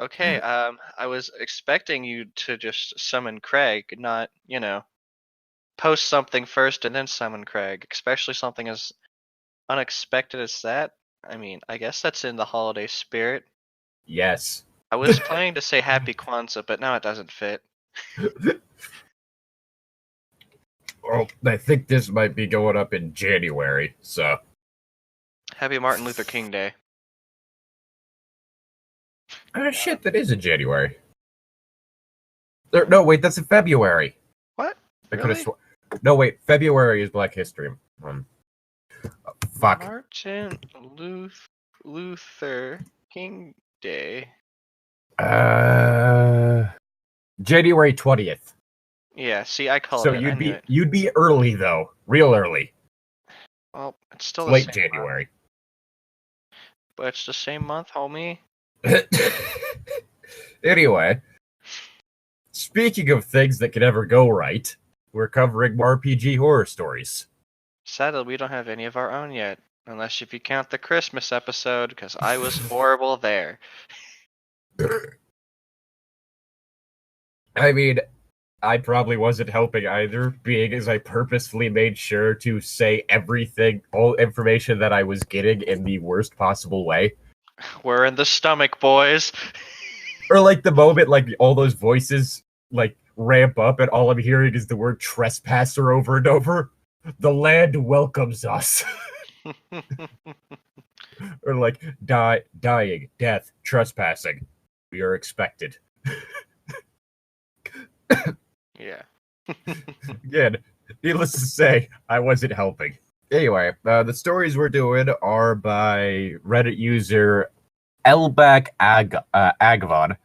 Okay, I was expecting you to just summon Craig, not, post something first and then summon Craig, especially something as unexpected as that. I mean, I guess that's in the holiday spirit. Yes. I was planning to say Happy Kwanzaa, but now it doesn't fit. Well, I think this might be going up in January, so. Happy Martin Luther King Day. Oh, shit, that is in January. No, wait, that's in February. What? I could have Really? No, wait, February is Black History. Fuck. Martin Luther King Day. January 20th. Yeah, see, I called So it. I knew it. you'd be early though, real early. Well, it's still Late the same January. month, but it's the same month, homie. Anyway, speaking of things that could never go right, we're covering RPG horror stories. Sadly, we don't have any of our own yet, unless if you count the Christmas episode, because I was horrible there. I mean, I probably wasn't helping either, being as I purposefully made sure to say everything, all information that I was getting in the worst possible way. We're in the stomach, boys. Or like the moment, like all those voices like ramp up and all I'm hearing is the word trespasser over and over. The land welcomes us. Or like dying, death, trespassing. We are expected. Yeah. Again, needless to say, I wasn't helping. Anyway, the stories we're doing are by Reddit user ElbacAgvon.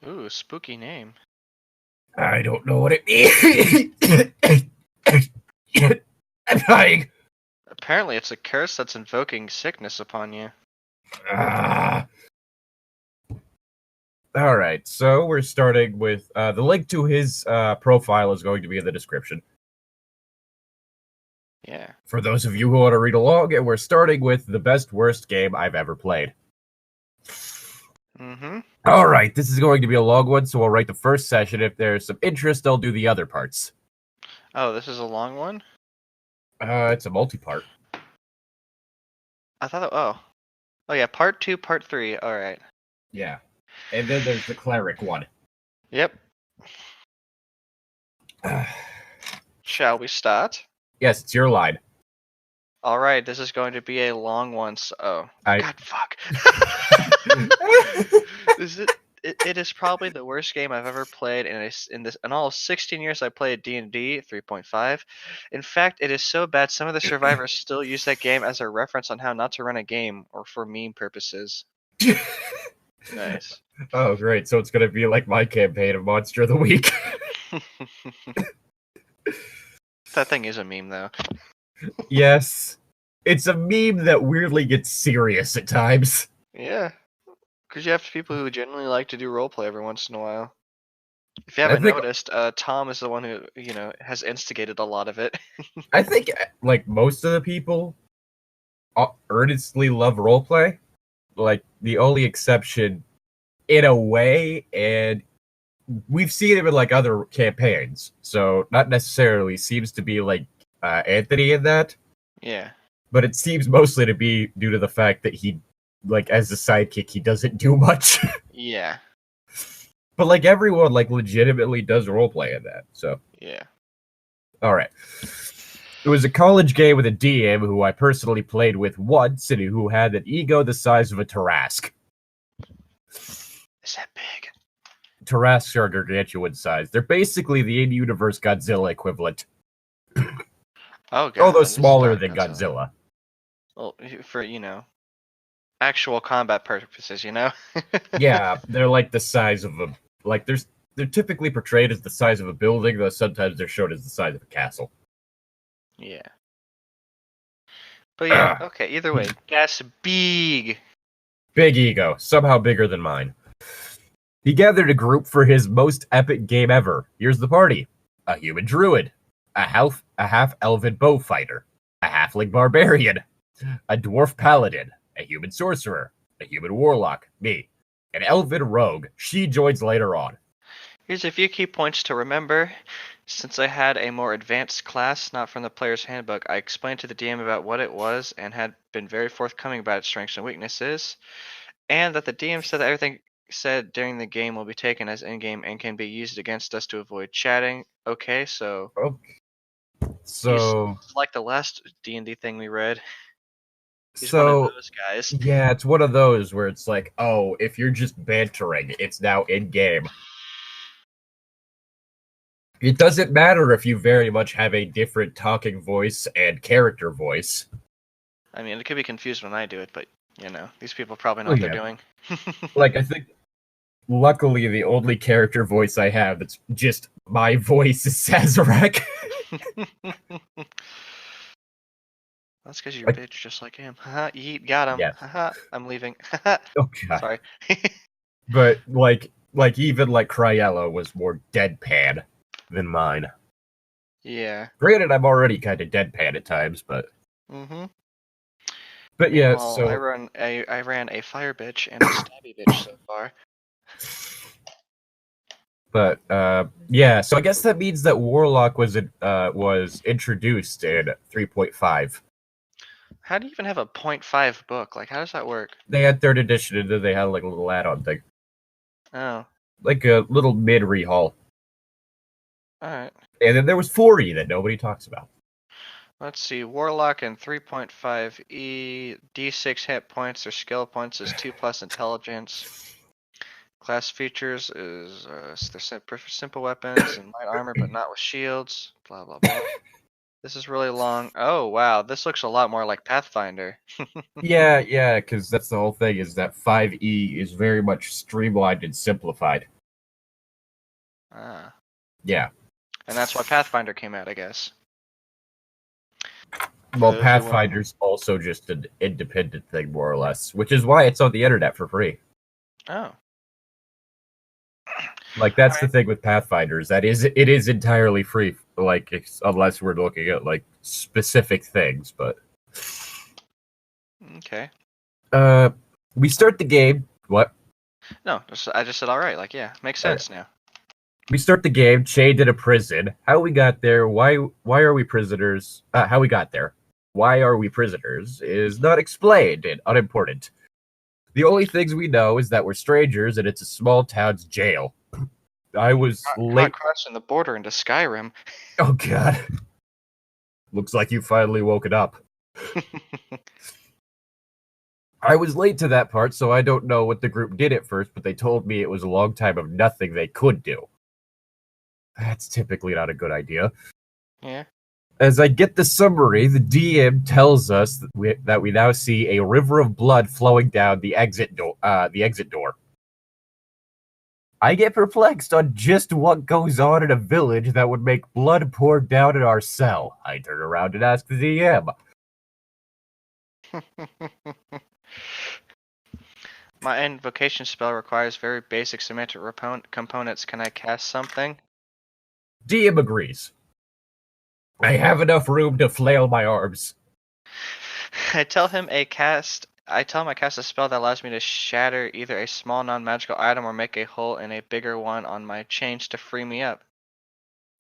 Ooh, spooky name. I don't know what it means. I'm dying. Apparently, it's a curse that's invoking sickness upon you. All right, so we're starting with the link to his profile is going to be in the description. Yeah. For those of you who want to read along, and we're starting with the best worst game I've ever played. Mm-hmm. All right, this is going to be a long one, so we'll write the first session. If there's some interest, I'll do the other parts. Oh, this is a long one? It's a multi-part. I thought oh yeah, part 2, part 3, alright. Yeah. And then there's the cleric one. Yep. Shall we start? Yes, it's your line. Alright, this is going to be a long one, so God, fuck. It is probably the worst game I've ever played in all 16 years I played D&D 3.5. In fact, it is so bad some of the survivors still use that game as a reference on how not to run a game or for meme purposes. Nice. Oh, great. So it's going to be like my campaign of Monster of the Week. That thing is a meme, though. Yes. It's a meme that weirdly gets serious at times. Yeah. Because you have people who genuinely like to do roleplay every once in a while. If you haven't noticed, Tom is the one who, has instigated a lot of it. I think, like, most of the people earnestly love roleplay. Like, the only exception, in a way, and we've seen it in, like, other campaigns. So, not necessarily seems to be, like, Anthony in that. Yeah. But it seems mostly to be due to the fact that he, like, as a sidekick, he doesn't do much. Yeah. But, like, everyone, like, legitimately does roleplay in that, so. Yeah. Alright. It was a college game with a DM who I personally played with once and who had an ego the size of a Tarrasque. Is that big? Tarrasques are gargantuan size. They're basically the in-universe Godzilla equivalent. Oh, God. Although smaller than Godzilla. Well, for, actual combat purposes, Yeah, they're like the size of a... Like, they're typically portrayed as the size of a building, though sometimes they're shown as the size of a castle. Yeah. But yeah, okay, either way, that's big. Big ego, somehow bigger than mine. He gathered a group for his most epic game ever. Here's the party. A human druid, a half-elven bowfighter, a halfling barbarian, a dwarf paladin, a human sorcerer, a human warlock, me, an elven rogue. She joins later on. Here's a few key points to remember. Since I had a more advanced class, not from the player's handbook, I explained to the DM about what it was and had been very forthcoming about its strengths and weaknesses, and that the DM said that everything said during the game will be taken as in-game and can be used against us to avoid chatting. Okay, so Okay. he's So, like the last D&D thing we read. He's one of so those guys. yeah, it's one of those where it's like, oh, if you're just bantering, it's now in game. It doesn't matter if you very much have a different talking voice and character voice. I mean, it could be confused when I do it, but you know, these people probably know Oh, what yeah. they're doing. Like, I think, luckily, the only character voice I have that's just my voice is Sazerac. That's because you're a Like, bitch just like him. Haha, yeet, got him. yes. Haha, I'm leaving. Haha. Oh, God. Sorry. But, like, even, like, Cryella was more deadpan than mine. Yeah. Granted, I'm already kind of deadpan at times, but... Mm-hmm. But yeah, Meanwhile, so... I ran a fire bitch and a stabby bitch so far. But, yeah, so I guess that means that Warlock was introduced in 3.5. How do you even have a 0.5 book? Like, how does that work? They had 3rd edition, and then they had, like, a little add-on thing. Oh. Like a little mid-rehaul. Alright. And then there was 4E that nobody talks about. Let's see. Warlock in 3.5E, D6 hit points or skill points is 2+ intelligence. Class features is they're simple weapons and light armor, but not with shields. Blah blah blah. This is really long. Oh wow, this looks a lot more like Pathfinder. Yeah, because that's the whole thing, is that 5E is very much streamlined and simplified. Ah. Yeah. And that's why Pathfinder came out, I guess. Well, Pathfinder's also just an independent thing, more or less, which is why it's on the internet for free. Oh. Like, that's the thing with Pathfinders. It is entirely free, like, unless we're looking at, like, specific things, but... Okay. We start the game... What? No, I just said alright, like, yeah, makes sense now. We start the game chained in a prison. How we got there, why are we prisoners... how we got there. Why are we prisoners is not explained and unimportant. The only things we know is that we're strangers and it's a small town's jail. I was late crossing the border into Skyrim. Oh god. Looks like you finally woken up. I was late to that part, so I don't know what the group did at first, but they told me it was a long time of nothing they could do. That's typically not a good idea. Yeah. As I get the summary, the DM tells us that we now see a river of blood flowing down the exit door. I get perplexed on just what goes on in a village that would make blood pour down in our cell. I turn around and ask the DM. My invocation spell requires very basic symmetric components. Can I cast something? DM agrees. I have enough room to flail my arms. I tell him I cast a spell that allows me to shatter either a small non-magical item or make a hole in a bigger one on my chains to free me up.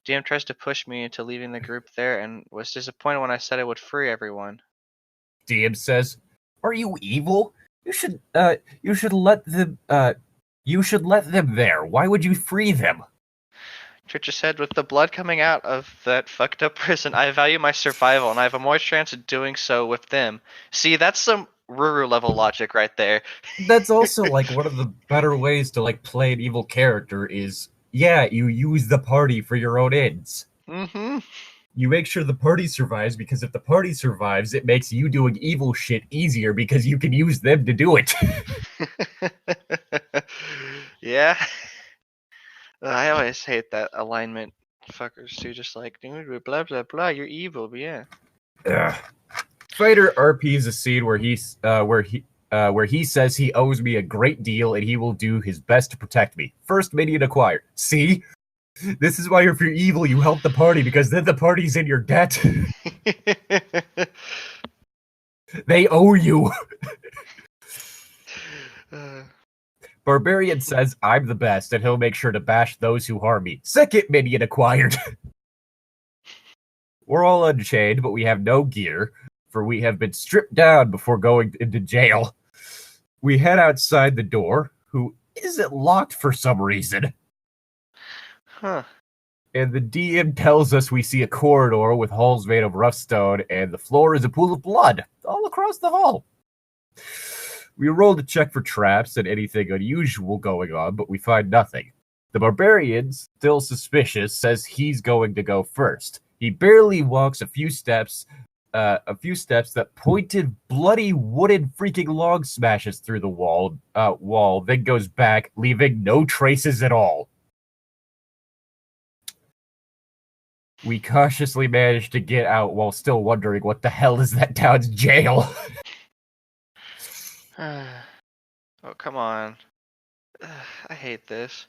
DM tries to push me into leaving the group there and was disappointed when I said it would free everyone. DM says, "Are you evil? You should let them there. Why would you free them?" Trisha said, "With the blood coming out of that fucked up prison, I value my survival and I have a more chance of doing so with them." See, that's some Ruru level logic right there. That's also like one of the better ways to like play an evil character is, yeah, you use the party for your own ends. Mm-hmm. You make sure the party survives, because if the party survives, it makes you doing evil shit easier because you can use them to do it. Yeah. I always hate that alignment fuckers too, just like, dude, blah blah blah, you're evil, but yeah. Fighter RPs a scene where he says he owes me a great deal and he will do his best to protect me. First minion acquired. See? This is why if you're evil, you help the party, because then the party's in your debt. They They owe you. Barbarian says, I'm the best, and he'll make sure to bash those who harm me. Second minion acquired. We're all unchained, but we have no gear, for we have been stripped down before going into jail. We head outside the door, who isn't locked for some reason. Huh. And the DM tells us we see a corridor with halls made of rough stone, and the floor is a pool of blood all across the hall. We roll to check for traps and anything unusual going on, but we find nothing. The barbarian, still suspicious, says he's going to go first. He barely walks a few steps that pointed, bloody wooden freaking log smashes through the wall, then goes back, leaving no traces at all. We cautiously manage to get out while still wondering what the hell is that town's jail. Oh, come on. I hate this.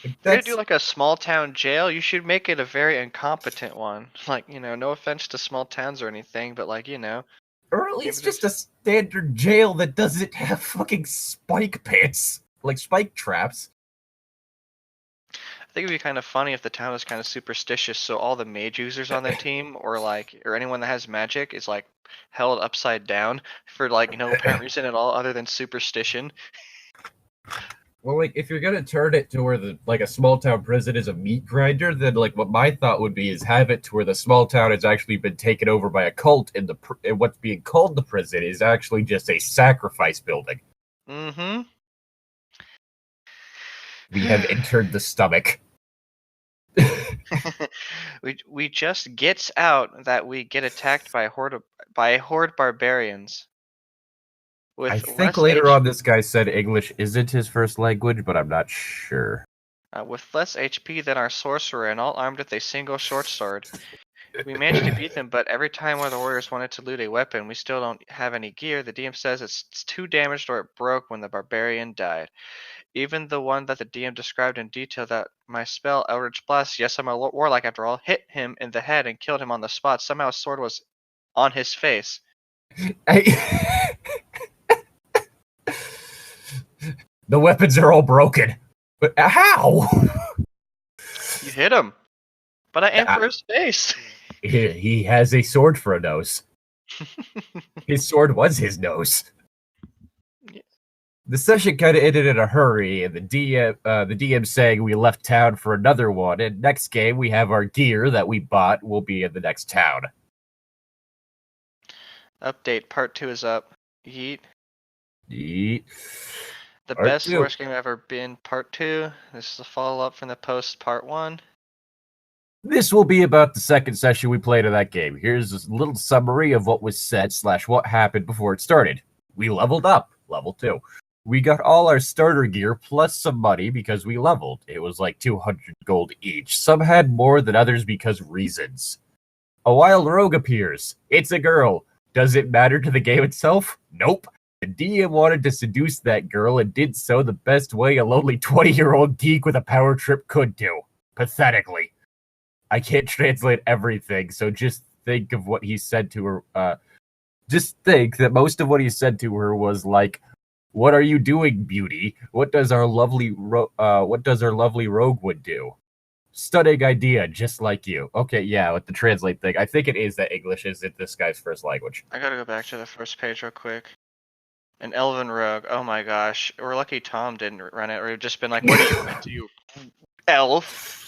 If you're That's, gonna do like a small town jail, you should make it a very incompetent one. Like, no offense to small towns or anything, but like, or at least just a standard jail that doesn't have fucking spike pits, like spike traps. I think it'd be kind of funny if the town is kind of superstitious, so all the mage users on the team, or anyone that has magic, is like held upside down for like no apparent reason at all other than superstition. Well, like, if you're gonna turn it to where a small town prison is a meat grinder, then like what my thought would be is have it to where the small town has actually been taken over by a cult, and what's being called the prison is actually just a sacrifice building. Mm-hmm. We have entered the stomach. we just gets out that we get attacked by a horde barbarians. I think later on this guy said English isn't his first language, but I'm not sure. With less HP than our sorcerer and all armed with a single short sword. We managed to beat them, but every time one of the warriors wanted to loot a weapon, we still don't have any gear. The DM says it's too damaged or it broke when the barbarian died. Even the one that the DM described in detail that my spell, Eldritch Blast, yes, I'm a warlock after all, hit him in the head and killed him on the spot. Somehow his sword was on his face. The weapons are all broken. But how? You hit him. But I aimed for his face. He has a sword for a nose. His sword was his nose. Yeah. The session kind of ended in a hurry, and the DM saying we left town for another one, and next game we have our gear that we bought will be in the next town. Update, part 2 is up. Yeet. Yeet. The best, worst game I've ever been, part 2. This is a follow-up from the post, part 1. This will be about the second session we played of that game. Here's a little summary of what was said / what happened before it started. We leveled up, level 2. We got all our starter gear plus some money because we leveled. It was like 200 gold each. Some had more than others because reasons. A wild rogue appears. It's a girl. Does it matter to the game itself? Nope. The DM wanted to seduce that girl and did so the best way a lonely 20-year-old geek with a power trip could do. Pathetically. I can't translate everything, so just think of what he said to her. Just think that most of what he said to her was like, "What are you doing, beauty? What does our lovely rogue would do? Stunning idea, just like you." Okay, yeah, with the translate thing, I think it is that English isn't this guy's first language. I gotta go back to the first page real quick. An elven rogue. Oh my gosh, we're lucky Tom didn't run it, or he'd just been like, "What do you want to do, elf?"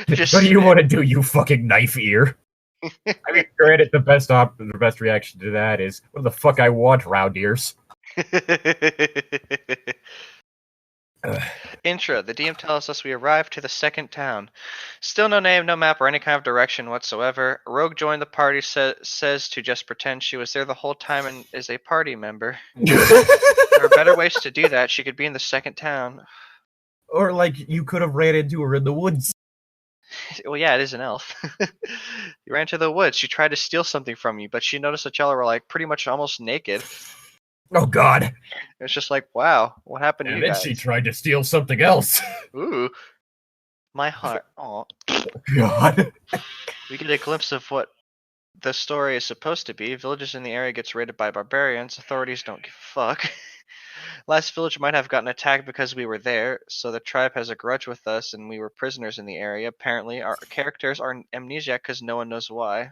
What do you want to do, you fucking knife ear? I mean, granted, the best reaction to that is, "What the fuck I want, round ears?" Intro. The DM tells us we arrived to the second town. Still no name, no map, or any kind of direction whatsoever. Rogue joined the party, says to just pretend she was there the whole time and is a party member. There are better ways to do that. She could be in the second town. Or, like, you could have ran into her in the woods. Well, yeah, it is an elf. You ran to the woods. She tried to steal something from you, but she noticed that y'all were, like, pretty much almost naked. Oh, God. It's just like, wow, what happened to you guys? And then she tried to steal something else. Ooh. My heart. Aw. Oh, God. We get a glimpse of what the story is supposed to be. Villages in the area gets raided by barbarians. Authorities don't give a fuck. Last village might have gotten attacked because we were there, so the tribe has a grudge with us and we were prisoners in the area. Apparently, our characters are amnesiac because no one knows why.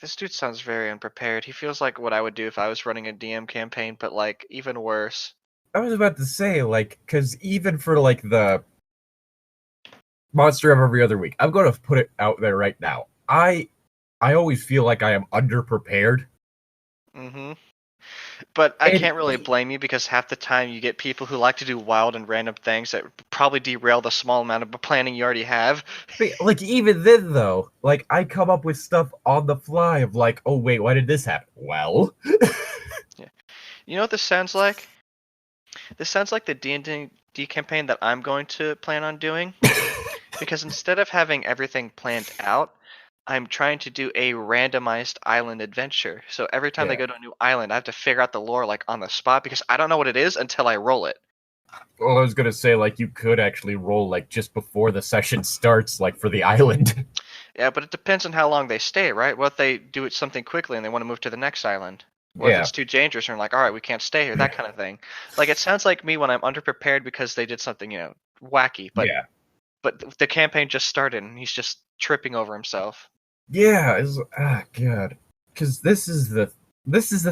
This dude sounds very unprepared. He feels like what I would do if I was running a DM campaign, but like even worse. I was about to say, like, because even for like the monster of every other week, I'm going to put it out there right now. I always feel like I am underprepared. Mm-hmm. But I can't really blame you because half the time you get people who like to do wild and random things that probably derail the small amount of planning you already have. Like, even then, though, like, I come up with stuff on the fly of like, oh, wait, why did this happen? Well... Yeah. You know what this sounds like? This sounds like the D&D campaign that I'm going to plan on doing. Because instead of having everything planned out, I'm trying to do a randomized island adventure. So every time they go to a new island, I have to figure out the lore like on the spot because I don't know what it is until I roll it. Well, I was gonna say, like, you could actually roll, like, just before the session starts, like, for the island. Yeah, but it depends on how long they stay, right? What if they do it something quickly and they want to move to the next island? Or if it's too dangerous and they're like, all right, we can't stay here, that kind of thing. Like, it sounds like me when I'm underprepared because they did something, wacky. But the campaign just started and he's just tripping over himself. Yeah, God. Because this is the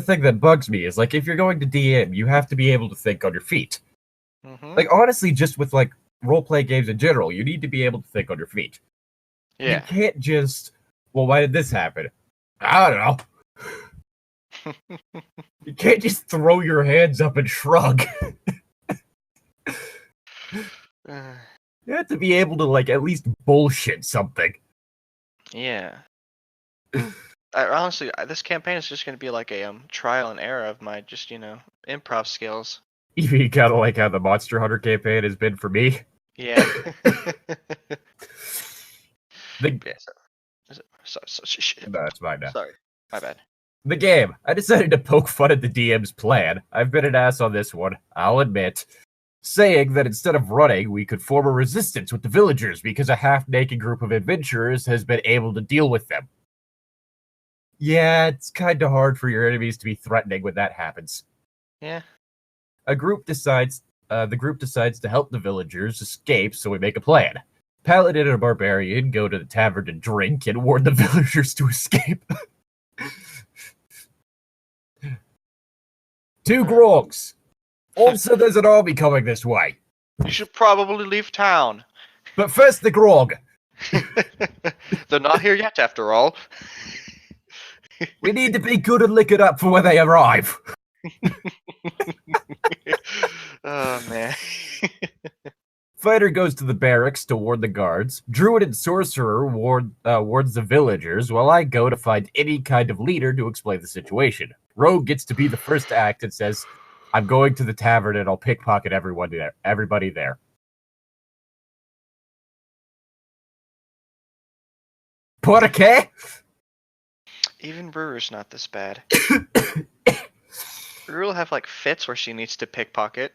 thing that bugs me, is, like, if you're going to DM, you have to be able to think on your feet. Mm-hmm. Like, honestly, just with, like, role-play games in general, you need to be able to think on your feet. Yeah. You can't just, well, why did this happen? I don't know. You can't just throw your hands up and shrug. You have to be able to, like, at least bullshit something. Yeah. Honestly, this campaign is just going to be like a trial and error of my just, improv skills. You kind of like how the Monster Hunter campaign has been for me. Yeah. That's fine now. Sorry, my bad. The game. I decided to poke fun at the DM's plan. I've been an ass on this one, I'll admit. Saying that instead of running, we could form a resistance with the villagers because a half-naked group of adventurers has been able to deal with them. Yeah, it's kinda hard for your enemies to be threatening when that happens. Yeah. The group decides to help the villagers escape, so we make a plan. Paladin and a barbarian go to the tavern to drink and warn the villagers to escape. 2 grogs. Also, there's an army coming this way. You should probably leave town. But first, the grog. They're not here yet, after all. We need to be good and lick it up for when they arrive. Oh, man. Fighter goes to the barracks to warn the guards. Druid and Sorcerer warns the villagers, while I go to find any kind of leader to explain the situation. Rogue gets to be the first to act and says, I'm going to the tavern and I'll pickpocket everybody there. Por qué? Even Ruru's not this bad. Ruru will have like fits where she needs to pickpocket,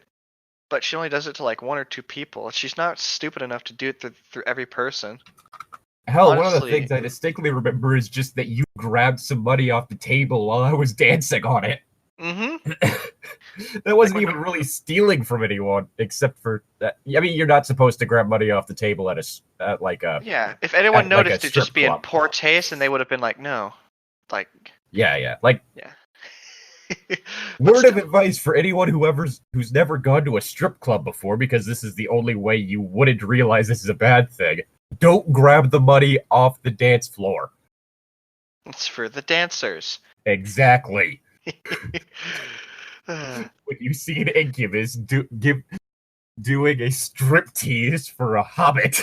but she only does it to like 1 or 2 people. She's not stupid enough to do it through every person. Hell, honestly, one of the things I distinctly remember is just that you grabbed some money off the table while I was dancing on it. Mm-hmm. That wasn't even really stealing from anyone, except for that. I mean, you're not supposed to grab money off the table at a Yeah, if anyone noticed, like it'd just be in poor taste, and they would have been like, no. Like... Yeah. Like... Yeah. Word of advice for anyone who's never gone to a strip club before, because this is the only way you wouldn't realize this is a bad thing. Don't grab the money off the dance floor. It's for the dancers. Exactly. When you see an incubus doing a striptease for a hobbit,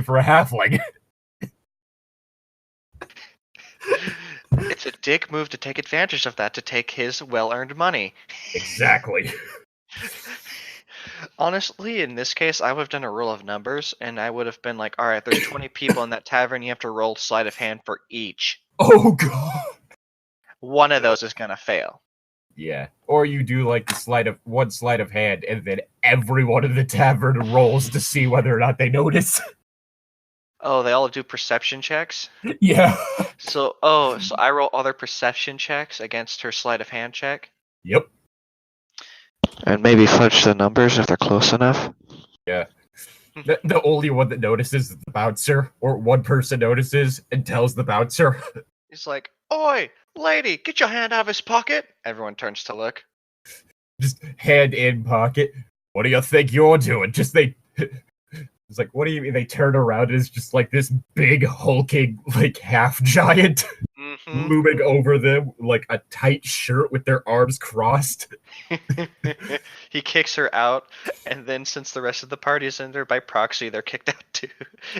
for a halfling. It's a dick move to take advantage of that to take his well-earned money. Exactly. Honestly, in this case, I would have done a rule of numbers, and I would have been like, all right, there's 20 people in that tavern, you have to roll sleight of hand for each. Oh, God. One of those is going to fail. Yeah. Or you do like the one sleight of hand, and then everyone in the tavern rolls to see whether or not they notice. Oh, they all do perception checks. Yeah. So I roll all their perception checks against her sleight of hand check. Yep. And maybe fudge the numbers if they're close enough. Yeah. The only one that notices is the bouncer, or one person notices and tells the bouncer. He's like, "Oi, lady, get your hand out of his pocket." Everyone turns to look. Just hand in pocket. What do you think you're doing? It's like, what do you mean? They turn around and it's just like this big hulking, like half giant looming over them, like a tight shirt with their arms crossed. He kicks her out, and then since the rest of the party is in there by proxy, they're kicked out too.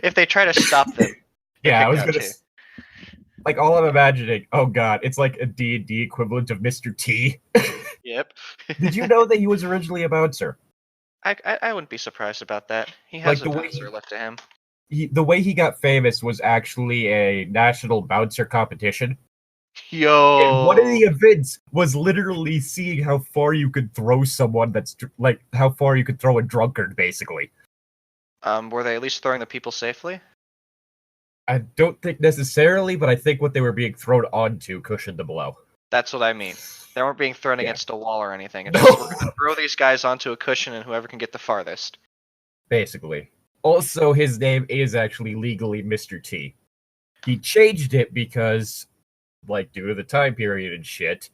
If they try to stop them, yeah, I was gonna. Like all I'm imagining. Oh god, it's like a D&D equivalent of Mr. T. Yep. Did you know that he was originally a bouncer? I wouldn't be surprised about that. He has a bouncer left to him. The way he got famous was actually a national bouncer competition. Yo! And one of the events was literally seeing how far you could throw someone that's like how far you could throw a drunkard, basically. Were they at least throwing the people safely? I don't think necessarily, but I think what they were being thrown onto cushioned the blow. That's what I mean. They weren't being thrown against a wall or anything. It's just, we're going to throw these guys onto a cushion and whoever can get the farthest. Basically. Also, his name is actually legally Mr. T. He changed it because, like, due to the time period and shit,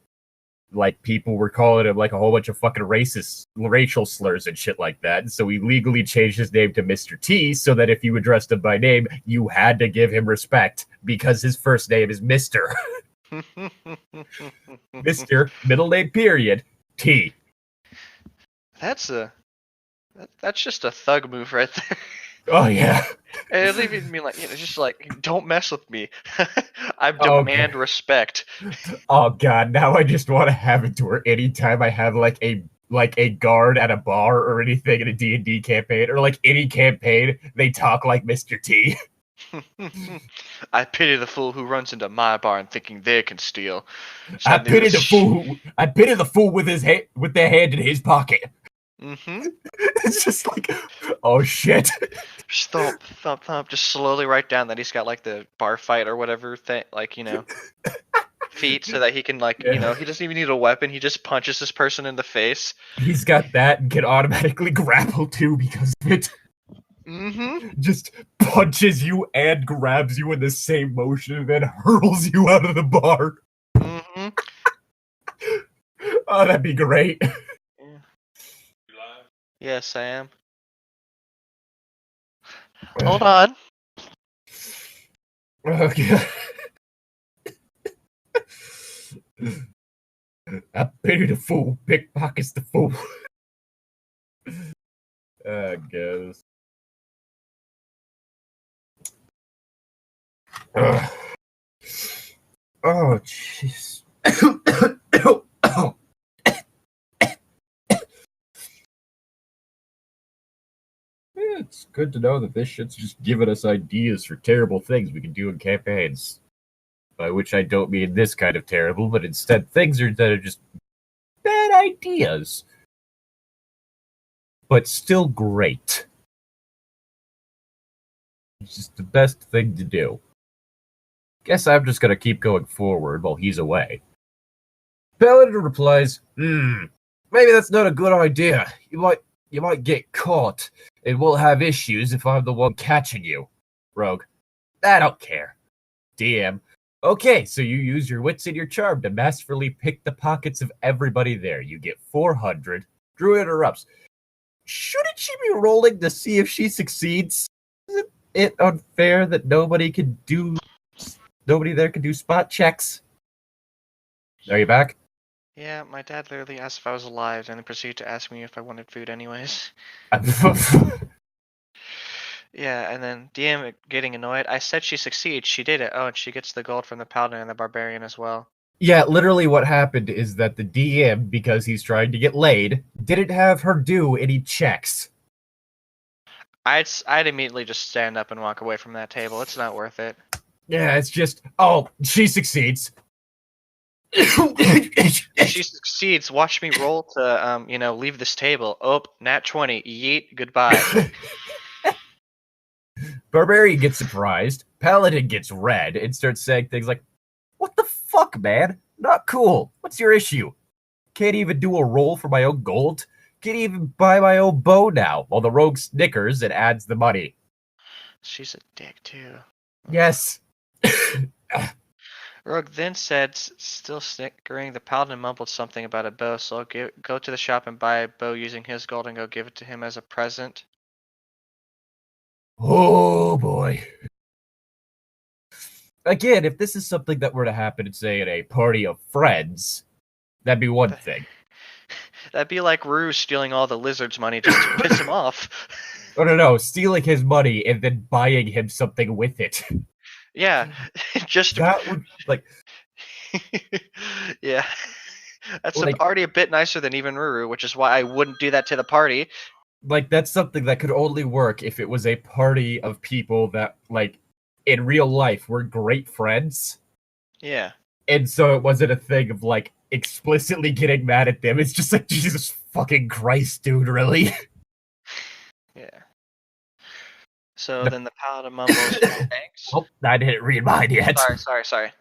like, people were calling him, like, a whole bunch of fucking racial slurs and shit like that. So he legally changed his name to Mr. T so that if you addressed him by name, you had to give him respect because his first name is Mr. Mr. Middle name period T. That's just a thug move right there. Oh yeah. And it leaving me like, just like, don't mess with me. I demand respect. Oh god, now I just want to have it to where anytime I have like a guard at a bar or anything in a D&D campaign or like any campaign, they talk like Mr. T. I pity the fool who runs into my barn thinking they can steal. I pity the fool with their hand in his pocket. Mm-hmm. It's just like, oh shit. Just thump, thump, thump. Just slowly write down that he's got like the bar fight or whatever thing, like, feet, so that he can he doesn't even need a weapon. He just punches this person in the face. He's got that and can automatically grapple too because of it. Mm-hmm. Just punches you and grabs you in the same motion and then hurls you out of the bar. Mm-hmm. Oh, that'd be great. Yeah. Yes, I am. Hold on. Okay. I pity the fool, pickpockets the fool. I guess. Oh, jeez. It's good to know that this shit's just giving us ideas for terrible things we can do in campaigns. By which I don't mean this kind of terrible, but instead things that are just bad ideas. But still great. It's just the best thing to do. Guess I'm just gonna keep going forward while he's away. Paladin replies, maybe that's not a good idea. You might get caught, and we'll have issues if I'm the one catching you. Rogue, I don't care. DM, okay, so you use your wits and your charm to masterfully pick the pockets of everybody there. You get 400. Drew interrupts. Shouldn't she be rolling to see if she succeeds? Isn't it unfair that nobody there can do spot checks? Are you back? Yeah, my dad literally asked if I was alive and then proceeded to ask me if I wanted food anyways. Yeah, and then DM getting annoyed. I said she succeeds. She did it. Oh, and she gets the gold from the Paladin and the Barbarian as well. Yeah, literally what happened is that the DM, because he's trying to get laid, didn't have her do any checks. I'd immediately just stand up and walk away from that table. It's not worth it. Yeah, it's just, oh, she succeeds. If she succeeds, watch me roll to, leave this table. Oh, nat 20. Yeet. Goodbye. Barbarian gets surprised, Paladin gets red, and starts saying things like, "What the fuck, man? Not cool. What's your issue? Can't even do a roll for my own gold? Can't even buy my own bow now," while the rogue snickers and adds the money. She's a dick, too. Yes. Rogue then said, still snickering, the paladin mumbled something about a bow, so I'll go to the shop and buy a bow using his gold and go give it to him as a present. Oh, boy. Again, if this is something that were to happen, say, at a party of friends, that'd be one thing. That'd be like Rue stealing all the lizard's money just to piss him off. Oh, no, stealing his money and then buying him something with it. Yeah, just that would, like... yeah. That's like, already a bit nicer than even Ruru, which is why I wouldn't do that to the party. Like, that's something that could only work if it was a party of people that, like, in real life were great friends. Yeah. And so it wasn't a thing of, like, explicitly getting mad at them. It's just like, Jesus fucking Christ, dude, really? Yeah. So then the paladin mumbles, thanks. Oh, I didn't read mine yet. Sorry.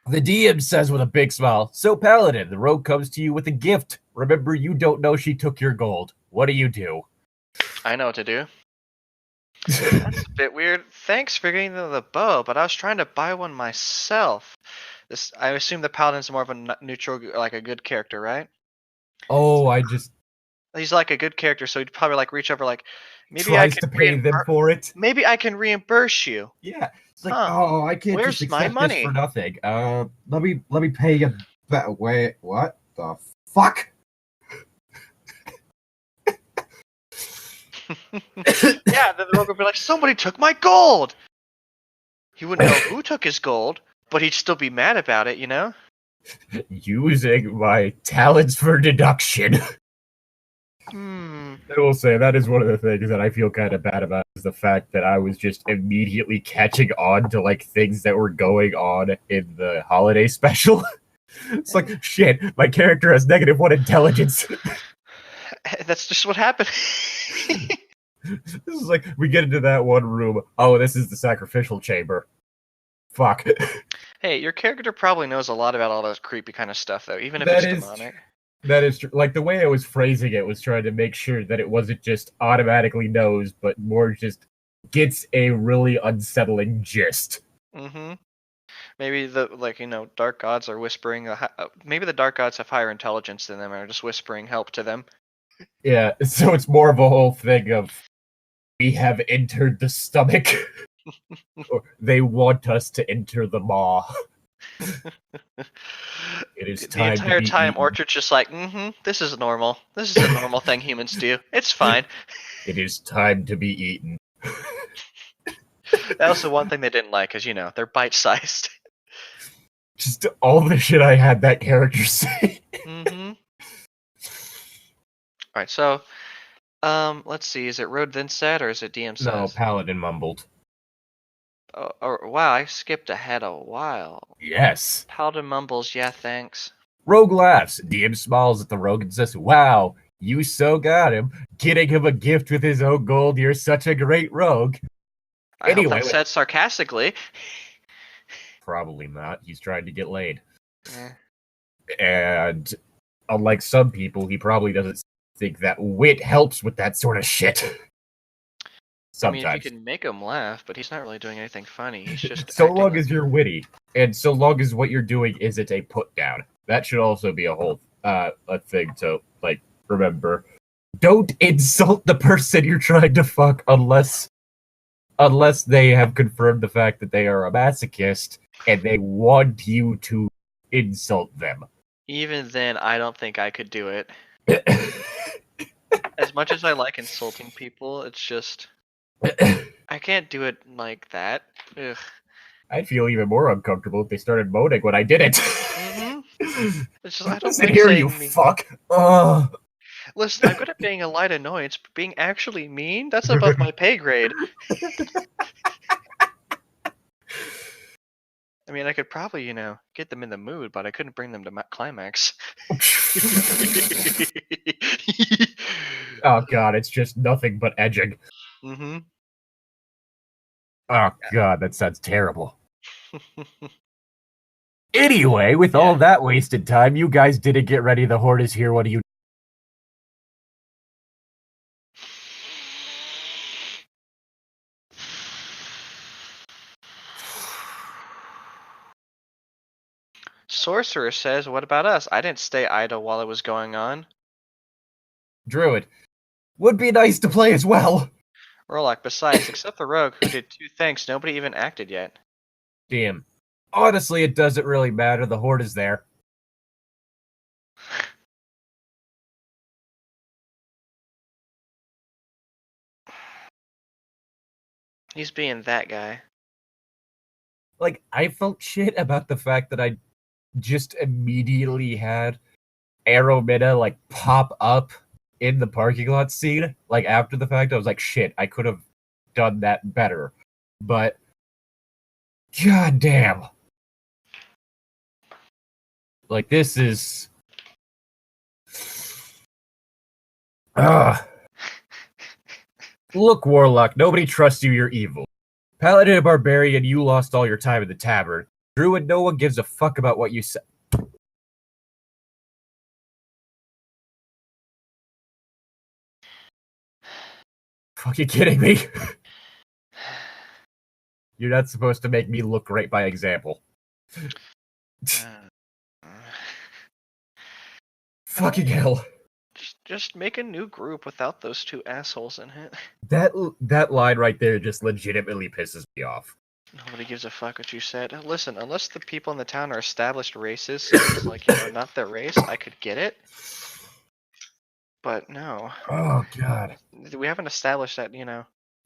The DM says with a big smile, "So, Paladin, the rogue comes to you with a gift. Remember, you don't know she took your gold. What do? I know what to do. That's a bit weird. Thanks for getting the bow, but I was trying to buy one myself. I assume the paladin's more of a neutral, like a good character, right? Oh, He's like a good character, so he'd probably like reach over, like, maybe tries to pay them for it. Maybe I can reimburse you. Yeah, it's like, oh, I can't Where's just my accept money? this for nothing. Let me pay you better. Wait, what the fuck? Yeah, then the rogue would be like, somebody took my gold. He wouldn't know who took his gold, but he'd still be mad about it, you know? Using my talents for deduction. I will say that is one of the things that I feel kind of bad about, is the fact that I was just immediately catching on to like things that were going on in the holiday special. It's like, shit, my character has -1 intelligence. That's just what happened. This is like, we get into that one room. Oh, this is the sacrificial chamber. Fuck. Hey, your character probably knows a lot about all those creepy kind of stuff, though, even if it's demonic. That is true. Like, the way I was phrasing it was trying to make sure that it wasn't just automatically knows, but more just gets a really unsettling gist. Mm-hmm. Maybe dark gods are whispering. Maybe the dark gods have higher intelligence than them and are just whispering help to them. Yeah, so it's more of a whole thing of, we have entered the stomach. Or they want us to enter the maw. It is time. The entire time, Orchard's just like, this is normal. This is a normal thing humans do. It's fine. It is time to be eaten. That was the one thing they didn't like, because, they're bite-sized. Just all the shit I had that character say. Alright, so, let's see, is it Road then said, or is it DM says? No, Paladin mumbled. Wow, I skipped ahead a while. Yes. Paladin mumbles, yeah, thanks. Rogue laughs. DM smiles at the rogue and says, "Wow, you so got him. Getting him a gift with his own gold. You're such a great rogue." I hope that's said sarcastically. Probably not. He's trying to get laid. Eh. And unlike some people, he probably doesn't think that wit helps with that sort of shit. Sometimes. I mean, you can make him laugh, but he's not really doing anything funny. He's just so long as you're witty, and so long as what you're doing isn't a put down. That should also be a whole a thing to like remember. Don't insult the person you're trying to fuck unless they have confirmed the fact that they are a masochist and they want you to insult them. Even then, I don't think I could do it. As much as I like insulting people, it's just I can't do it like that. Ugh. I'd feel even more uncomfortable if they started moaning when I did it. It's just, I don't Listen here, you fuck. Listen, I'm good at being a light annoyance, but being actually mean, that's above my pay grade. I mean, I could probably, get them in the mood, but I couldn't bring them to climax. Oh god, it's just nothing but edging. Oh god, that sounds terrible. Anyway, with all Yeah. that wasted time, you guys didn't get ready. The horde is here. What do you? Sorcerer says, what about us? I didn't stay idle while it was going on. Druid. Would be nice to play as well. Rolock, besides, except the rogue who did 2 things, nobody even acted yet. Damn. Honestly, it doesn't really matter. The horde is there. He's being that guy. Like, I felt shit about the fact that I just immediately had Aromita, like, pop up in the parking lot scene. Like, after the fact, I was like, shit, I could have done that better. But, god damn. Like, this is... Ugh. Look, Warlock, nobody trusts you, you're evil. Paladin and Barbarian, you lost all your time in the tavern. Druid, no one gives a fuck about what you said. Fucking kidding me? You're not supposed to make me look great by example. Fucking hell. Just make a new group without those 2 assholes in it. That line right there just legitimately pisses me off. Nobody gives a fuck what you said. Listen, unless the people in the town are established races, so it's like, not their race, I could get it. But no. Oh, God. We haven't established that,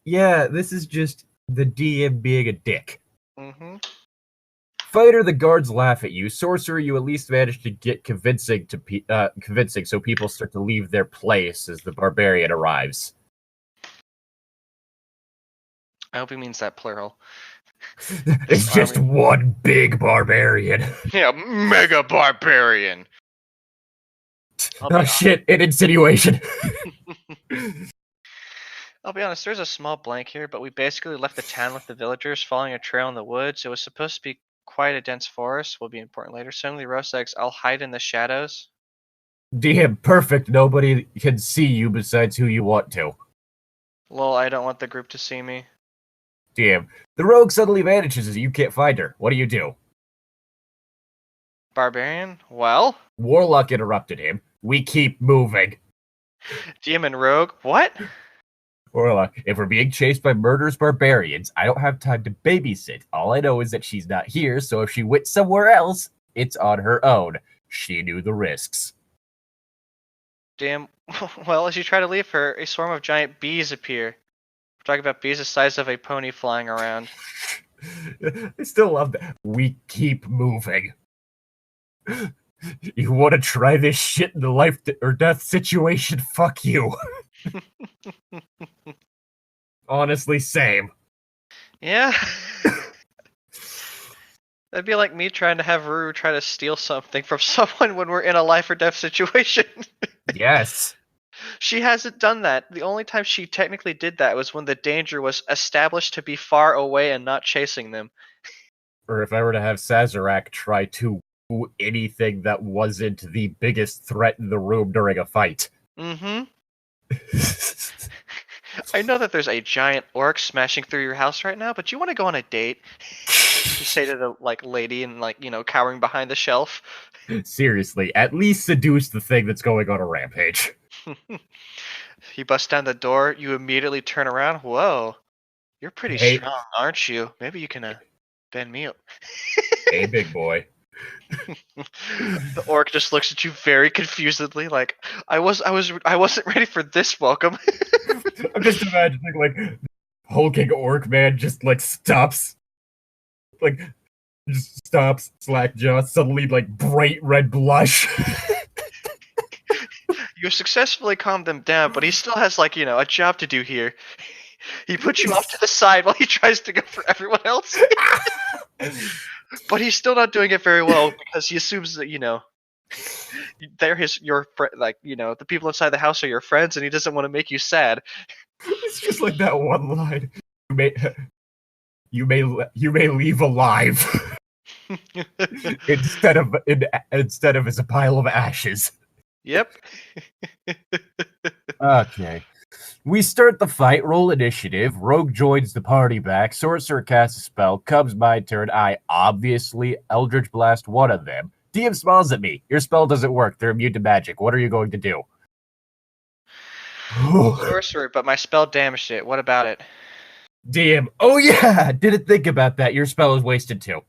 Yeah, this is just the DM being a dick. Mm-hmm. Fighter, the guards laugh at you. Sorcerer, you at least managed to get convincing so people start to leave their place as the barbarian arrives. I hope he means that plural. It's just one big barbarian. Yeah, mega barbarian. Oh shit, an insinuation. I'll be honest, there's a small blank here, but we basically left the town with the villagers following a trail in the woods. It was supposed to be quite a dense forest, will be important later. Suddenly, roast eggs, I'll hide in the shadows. DM, perfect. Nobody can see you besides who you want to. Lol, I don't want the group to see me. DM, the rogue suddenly vanishes as you can't find her. What do? Barbarian? Well? Warlock interrupted him. We keep moving. DM and rogue? What? Warlock, if we're being chased by murderous barbarians, I don't have time to babysit. All I know is that she's not here, so if she went somewhere else, it's on her own. She knew the risks. Damn. Well, as you try to leave her, a swarm of giant bees appear. We're talking about bees the size of a pony flying around. I still love that. We keep moving. You want to try this shit in the life or death situation? Fuck you. Honestly, same. Yeah. That'd be like me trying to have Ruru try to steal something from someone when we're in a life or death situation. Yes. She hasn't done that. The only time she technically did that was when the danger was established to be far away and not chasing them. Or if I were to have Sazerac try to do anything that wasn't the biggest threat in the room during a fight. Mm-hmm. I know that there's a giant orc smashing through your house right now, but you want to go on a date? You say to the lady and cowering behind the shelf. Seriously, at least seduce the thing that's going on a rampage. He busts down the door. You immediately turn around. Whoa, you're pretty strong, aren't you? Maybe you can bend me up. Hey, big boy. The orc just looks at you very confusedly, like I wasn't ready for this welcome. I'm just imagining hulking orc man just stops, slack jaw, suddenly bright red blush. You successfully calmed him down, but he still has a job to do here. He puts you off to the side while he tries to go for everyone else. But he's still not doing it very well because he assumes that they're the people inside the house are your friends, and he doesn't want to make you sad. It's just like that one line. You may leave alive instead of as a pile of ashes. Yep. Okay. We start the fight, roll initiative, Rogue joins the party back, Sorcerer casts a spell, comes my turn, I obviously Eldritch Blast one of them. DM smiles at me. Your spell doesn't work, they're immune to magic. What are you going to do? Sorcerer, but my spell damaged it. What about it? DM, oh yeah, didn't think about that. Your spell is wasted too.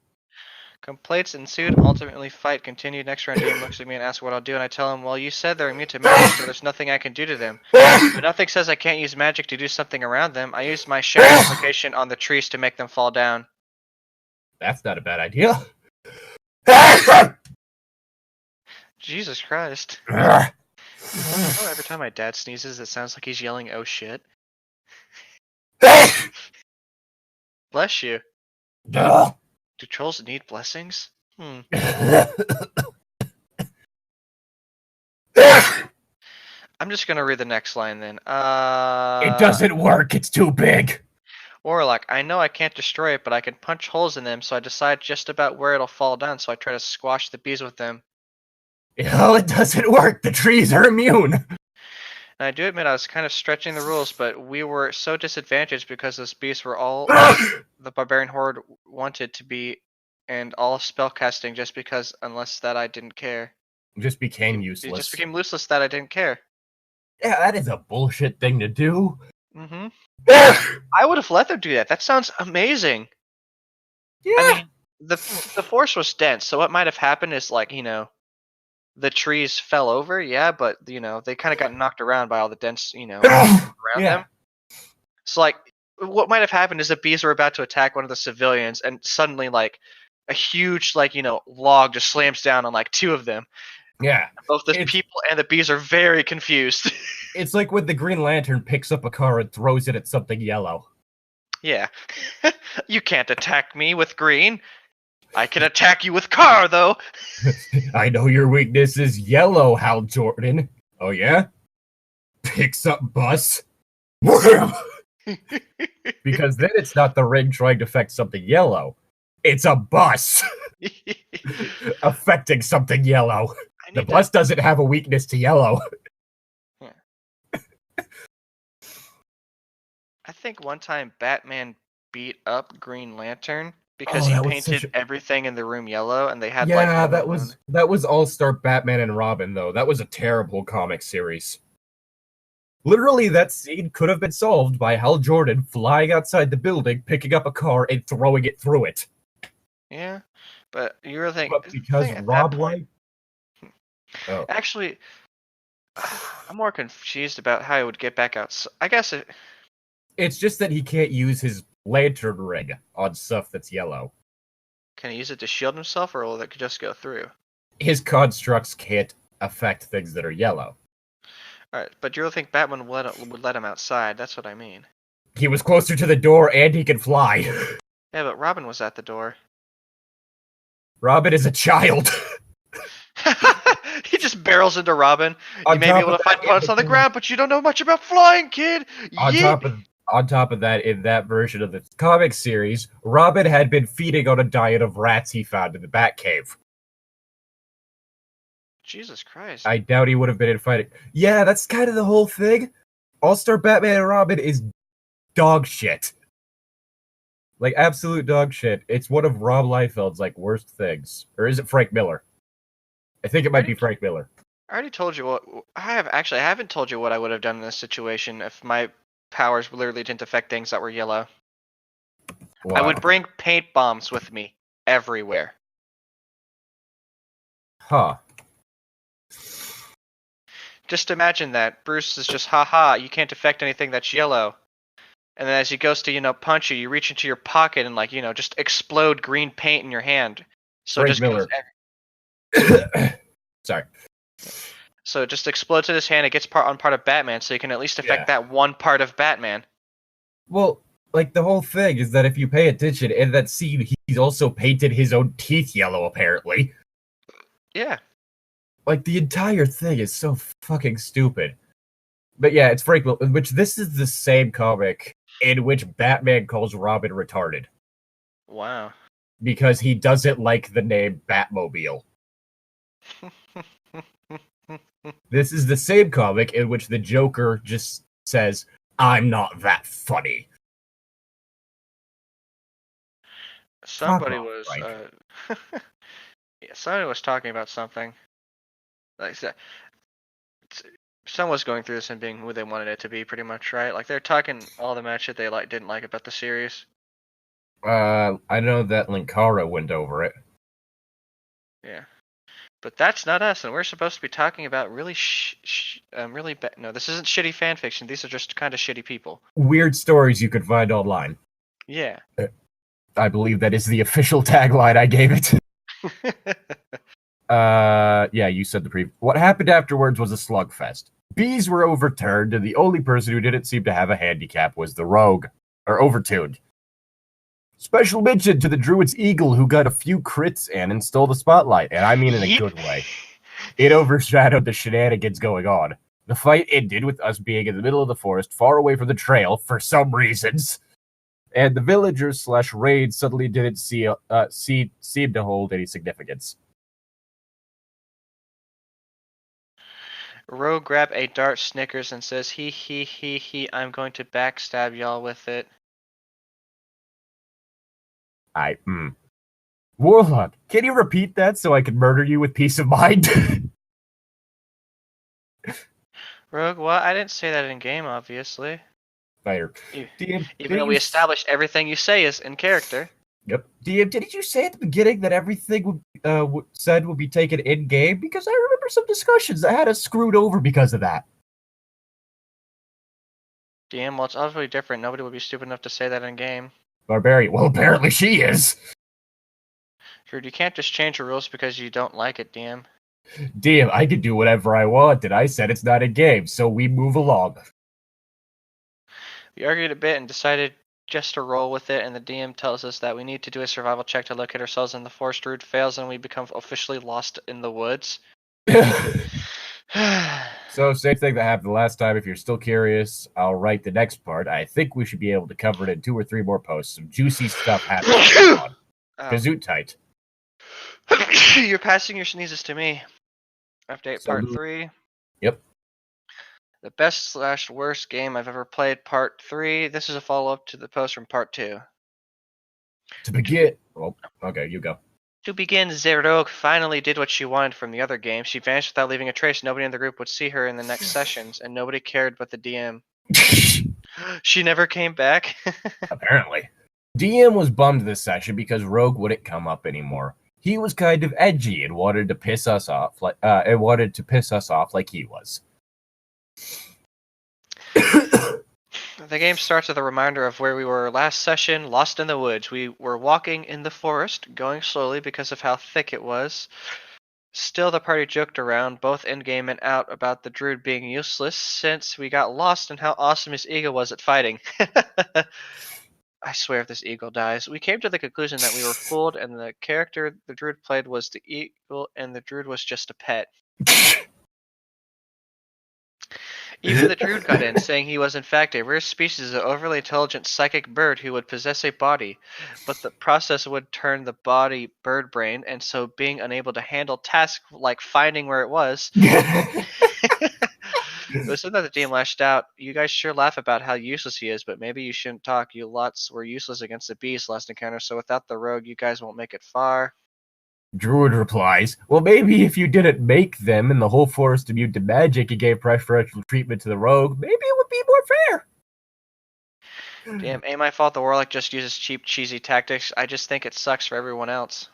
Complaints ensued, ultimately fight continued. Next round, DM looks at me and asks what I'll do, and I tell him, well, you said they're immune to magic, so there's nothing I can do to them. But nothing says I can't use magic to do something around them. I used my shadow application on the trees to make them fall down. That's not a bad idea. Jesus Christ. Every time my dad sneezes, it sounds like he's yelling, oh shit. Bless you. Do trolls need blessings? I'm just gonna read the next line then. It doesn't work, it's too big. Warlock, I know I can't destroy it, but I can punch holes in them, so I decide just about where it'll fall down, so I try to squash the bees with them. Well, it doesn't work, the trees are immune. And I do admit I was kind of stretching the rules, but we were so disadvantaged because those beasts were all the barbarian horde wanted to be, and all spellcasting just because, unless that I didn't care. It just became useless. It just became useless that I didn't care. Yeah, that is a bullshit thing to do. Mm-hmm. I would have let them do that. That sounds amazing. Yeah. I mean, the force was dense, so what might have happened is, like, you know, the trees fell over, yeah, but, you know, they kind of got knocked around by all the dense, you know, around them. So, like, what might have happened is the bees were about to attack one of the civilians, and suddenly, like, a huge, like, you know, log just slams down on, like, two of them. Yeah. Both the people and the bees are very confused. It's like when the Green Lantern picks up a car and throws it at something yellow. Yeah. You can't attack me with green. I can attack you with car, though. I know your weakness is yellow, Hal Jordan. Oh, yeah? Picks up bus. Because then it's not the ring trying to affect something yellow. It's a bus affecting something yellow. The bus doesn't have a weakness to yellow. I think one time Batman beat up Green Lantern because he painted everything in the room yellow, and they had that was All-Star Batman and Robin, though. That was a terrible comic series. Literally, that scene could have been solved by Hal Jordan flying outside the building, picking up a car, and throwing it through it. Yeah, but you were thinking... But because Rob White... Oh. Actually, I'm more confused about how he would get back out. I guess it's just that he can't use his lantern ring on stuff that's yellow. Can he use it to shield himself, or will it just go through? His constructs can't affect things that are yellow. Alright, but you don't think Batman would let him outside? That's what I mean. He was closer to the door, and he can fly. Yeah, but Robin was at the door. Robin is a child. He just barrels into Robin. You may be able to find bullets on the ground, but you don't know much about flying, kid! On top of that, in that version of the comic series, Robin had been feeding on a diet of rats he found in the Batcave. Jesus Christ. I doubt he would have been in fighting. Yeah, that's kind of the whole thing. All-Star Batman and Robin is dog shit. Like, absolute dog shit. It's one of Rob Liefeld's, like, worst things. Or is it Frank Miller? I think it might be Frank Miller. I already told you what... I haven't told you what I would have done in this situation if my powers literally didn't affect things that were yellow. Wow. I would bring paint bombs with me everywhere. Huh. Just imagine that. Bruce is just, haha, you can't affect anything that's yellow. And then as he goes to, you know, punch you, you reach into your pocket and, like, you know, just explode green paint in your hand. So Frank just Miller. Sorry. So it just explodes in his hand. It gets part of Batman, so you can at least affect that one part of Batman. Well, like, the whole thing is that if you pay attention, in that scene, he's also painted his own teeth yellow, apparently. Yeah. Like, the entire thing is so fucking stupid. But yeah, it's Frank Miller, which this is the same comic in which Batman calls Robin retarded. Wow. because he doesn't like the name Batmobile. This is the same comic in which the Joker just says, "I'm not that funny." Somebody Off, was Frank. yeah, somebody was talking about something. Like someone was going through this and being who they wanted it to be, pretty much, right? Like they're talking all the match that they didn't like about the series. I know that Linkara went over it. Yeah. But that's not us, and we're supposed to be talking about really really bad. No, this isn't shitty fan fiction. These are just kind of shitty people. Weird stories you could find online. Yeah. I believe that is the official tagline I gave it. Yeah, you said the pre. What happened afterwards was a slugfest. Bees were overturned, and the only person who didn't seem to have a handicap was the rogue, or overtuned. Special mention to the Druid's Eagle, who got a few crits and stole the spotlight, and I mean in a good way. It overshadowed the shenanigans going on. The fight ended with us being in the middle of the forest, far away from the trail, for some reasons. And the villagers / raid suddenly didn't seem to hold any significance. Rogue grab a dart, snickers, and says, he, I'm going to backstab y'all with it. Warlock, can you repeat that so I can murder you with peace of mind? Rogue, what? I didn't say that in game, obviously. Fire. Even though we established everything you say is in character. Yep. DM, didn't you say at the beginning that everything said would be taken in game? Because I remember some discussions that had us screwed over because of that. DM, well, it's obviously different. Nobody would be stupid enough to say that in game. Barbarian. Well, apparently she is. Dude, you can't just change the rules because you don't like it, DM. DM, I can do whatever I want, and I said it's not a game, so we move along. We argued a bit and decided just to roll with it, and the DM tells us that we need to do a survival check to locate ourselves in the forest. Druid fails, and we become officially lost in the woods. So, same thing that happened last time. If you're still curious, I'll write the next part. I think we should be able to cover it in 2 or 3 more posts. Some juicy stuff happening on. Gazoot tight. You're passing your sneezes to me. Update part 3. Yep. The best / worst game I've ever played, part 3. This is a follow-up to the post from part 2. To begin... Well, okay, you go. To begin, Zerog finally did what she wanted from the other game. She vanished without leaving a trace. Nobody in the group would see her in the next sessions, and nobody cared but the DM. She never came back? Apparently. DM was bummed this session because Rogue wouldn't come up anymore. He was kind of edgy and wanted to piss us off like he was. The game starts with a reminder of where we were last session, lost in the woods. We were walking in the forest, going slowly because of how thick it was. Still, the party joked around, both in-game and out, about the druid being useless since we got lost and how awesome his eagle was at fighting. I swear if this eagle dies. We came to the conclusion that we were fooled and the character the druid played was the eagle and the druid was just a pet. Even the druid got in, saying he was in fact a rare species of overly intelligent psychic bird who would possess a body, but the process would turn the body bird brain, and so being unable to handle tasks like finding where it was. It was something that the DM lashed out. You guys sure laugh about how useless he is, but maybe you shouldn't talk. You lots were useless against the beast last encounter, so without the rogue, you guys won't make it far. Druid replies, well, maybe if you didn't make them and the whole forest immune to magic and gave preferential treatment to the rogue, maybe it would be more fair. Damn, ain't my fault the warlock just uses cheap, cheesy tactics. I just think it sucks for everyone else.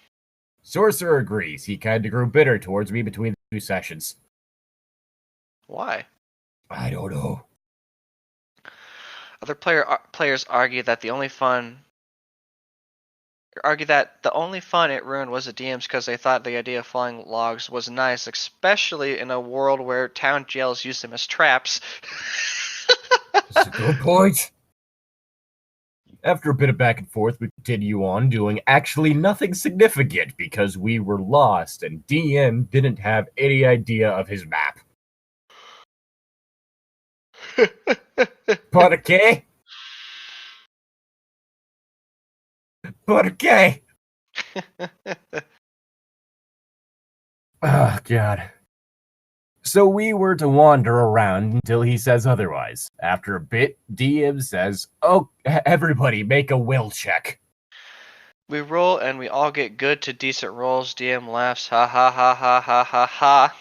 Sorcerer agrees. He kinda grew bitter towards me between the 2 sessions. Why? I don't know. Other players argue that the only fun it ruined was the DMs because they thought the idea of flying logs was nice, especially in a world where town jails use them as traps. That's a good point. After a bit of back and forth, we continue on doing actually nothing significant because we were lost and DM didn't have any idea of his map. Por qué? ¿Por qué? Oh, God. So we were to wander around until he says otherwise. After a bit, DM says, "Oh, everybody make a will check." We roll and we all get good to decent rolls. DM laughs. Ha ha ha ha ha ha ha.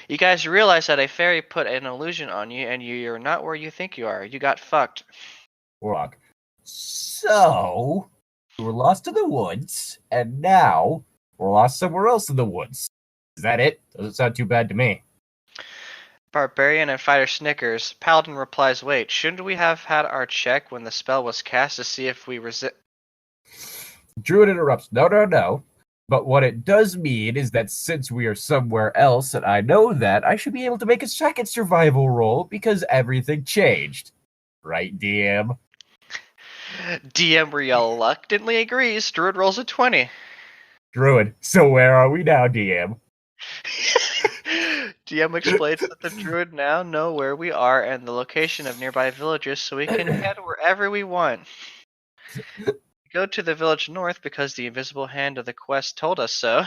You guys realize that a fairy put an illusion on you and you're not where you think you are. You got fucked. Warlock. So, we were lost in the woods, and now we're lost somewhere else in the woods. Is that it? Doesn't sound too bad to me. Barbarian and fighter snickers. Paladin replies, wait, shouldn't we have had our check when the spell was cast to see if we resist? Druid interrupts. No. But what it does mean is that since we are somewhere else, and I know that, I should be able to make a second survival roll because everything changed. Right, DM? DM reluctantly agrees. Druid rolls a 20. Druid, so where are we now, DM? DM explains that the druid now know where we are and the location of nearby villages so we can head wherever we want. We go to the village north because the invisible hand of the quest told us so.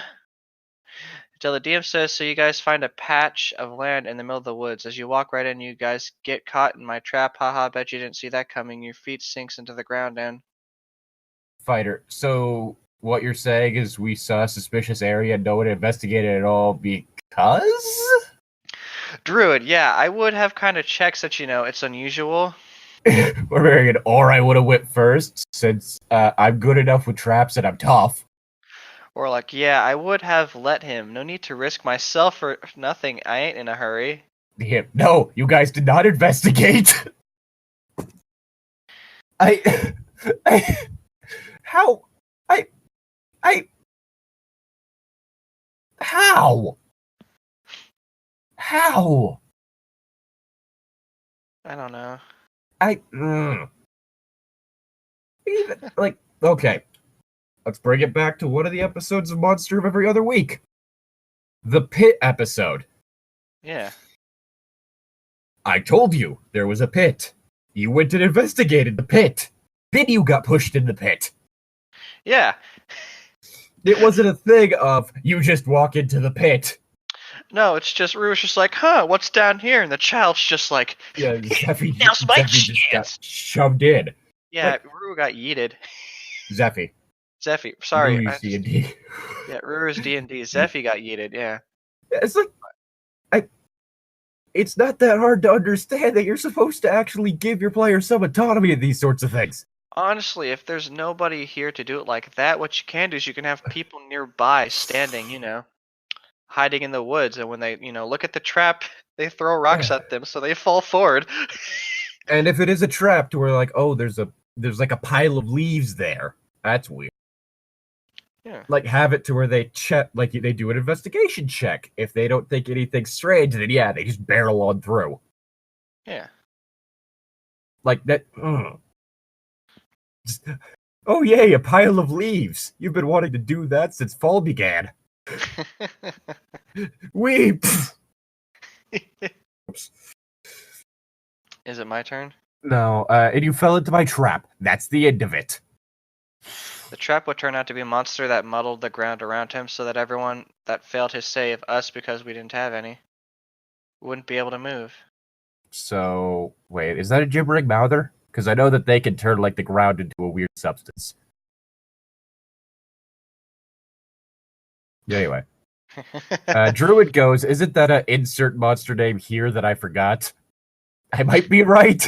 Until the DM says, so you guys find a patch of land in the middle of the woods. As you walk right in, you guys get caught in my trap. Haha, bet you didn't see that coming. Your feet sinks into the ground and... Fighter, so what you're saying is we saw a suspicious area and no one investigated at all because? Druid, yeah, I would have kind of checked since, it's unusual. Barbarian, or I would have went first since I'm good enough with traps and I'm tough. Or like, yeah, I would have let him. No need to risk myself for nothing. I ain't in a hurry. Yeah, no, you guys did not investigate. How? How? I don't know. Even, okay. Let's bring it back to one of the episodes of Monster of Every Other Week. The pit episode. Yeah. I told you there was a pit. You went and investigated the pit. Then you got pushed in the pit. Yeah. It wasn't a thing of, you just walk into the pit. No, it's just, Rue's just like, what's down here? And the child's just like, yeah, Zeffy just got shoved in. Yeah, Rue got yeeted. Zeffy, sorry. Rue's D&D. Yeah, Rue's D&D. Zeffy got yeeted, yeah. It's like, it's not that hard to understand that you're supposed to actually give your players some autonomy in these sorts of things. Honestly, if there's nobody here to do it like that, what you can do is you can have people nearby standing, hiding in the woods, and when they, look at the trap, they throw rocks at them so they fall forward. And if it is a trap to where like, oh, there's like a pile of leaves there, that's weird. Yeah. Like have it to where they check, like they do an investigation check. If they don't think anything's strange, then yeah, they just barrel on through. Yeah. Like that. Oh yay, a pile of leaves. You've been wanting to do that since fall began. Weep. Is it my turn? No, and you fell into my trap. That's the end of it. The trap would turn out to be a monster that muddled the ground around him so that everyone that failed to save us because we didn't have any wouldn't be able to move. So, wait, is that a gibbering mouther? Because I know that they can turn, like, the ground into a weird substance. Anyway. Druid goes, isn't that an insert monster name here that I forgot? I might be right.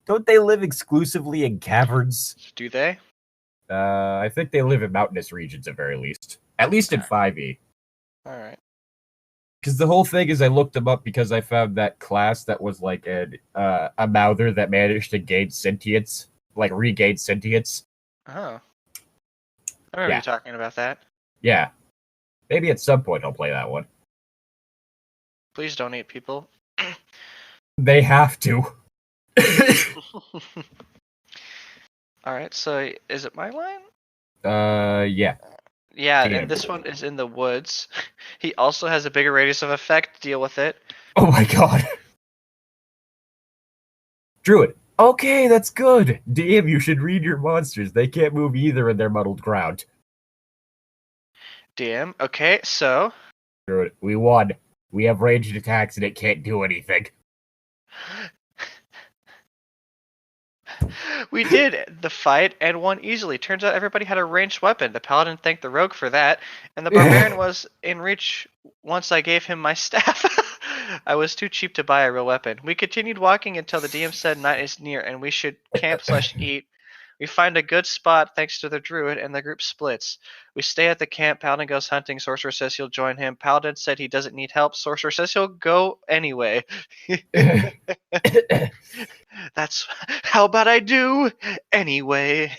Don't they live exclusively in caverns? Do they? I think they live in mountainous regions at very least. At least in 5e. Alright. Because the whole thing is I looked them up because I found that class that was like a mouther that managed to gain sentience. Like regain sentience. Oh. I remember you talking about that. Yeah. Maybe at some point I'll play that one. Please don't eat people. They have to. Alright, so is it my line? Yeah. Yeah, and this one is in the woods. He also has a bigger radius of effect. Deal with it. Oh my god. Druid, Okay, that's good. DM, you should read your monsters. They can't move either in their muddled ground. DM, okay, so Druid, we won. We have ranged attacks and it can't do anything. we did the fight and won easily. Turns out everybody had a ranged weapon. The paladin thanked the rogue for that, and the barbarian was in reach once I gave him my staff. I was too cheap to buy a real weapon. We continued walking until the DM said night is near and we should camp/eat. We find a good spot thanks to the druid, and the group splits. We stay at the camp. Paladin goes hunting. Sorcerer says he'll join him. Paladin said he doesn't need help. Sorcerer says he'll go anyway. That's how about I do anyway.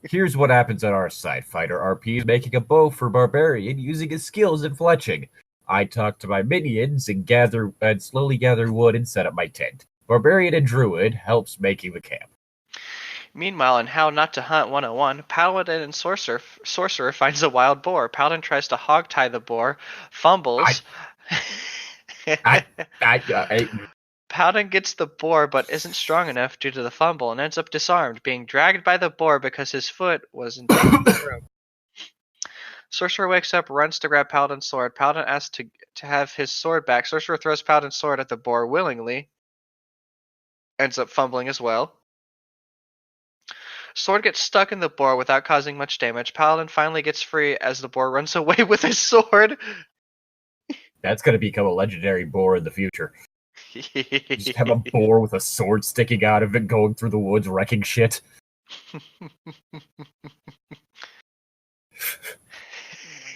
Here's what happens on our side. Fighter RP is making a bow for Barbarian using his skills in fletching. I talk to my minions and slowly gather wood and set up my tent. Barbarian and Druid helps making the camp. Meanwhile, in How Not to Hunt 101, Paladin and Sorcerer finds a wild boar. Paladin tries to hogtie the boar, fumbles. Paladin gets the boar but isn't strong enough due to the fumble and ends up disarmed, being dragged by the boar because his foot was in the room. Sorcerer wakes up, runs to grab Paladin's sword. Paladin asks to have his sword back. Sorcerer throws Paladin's sword at the boar willingly. Ends up fumbling as well. Sword gets stuck in the boar without causing much damage. Paladin finally gets free as the boar runs away with his sword. That's going to become a legendary boar in the future. You just have a boar with a sword sticking out of it going through the woods wrecking shit.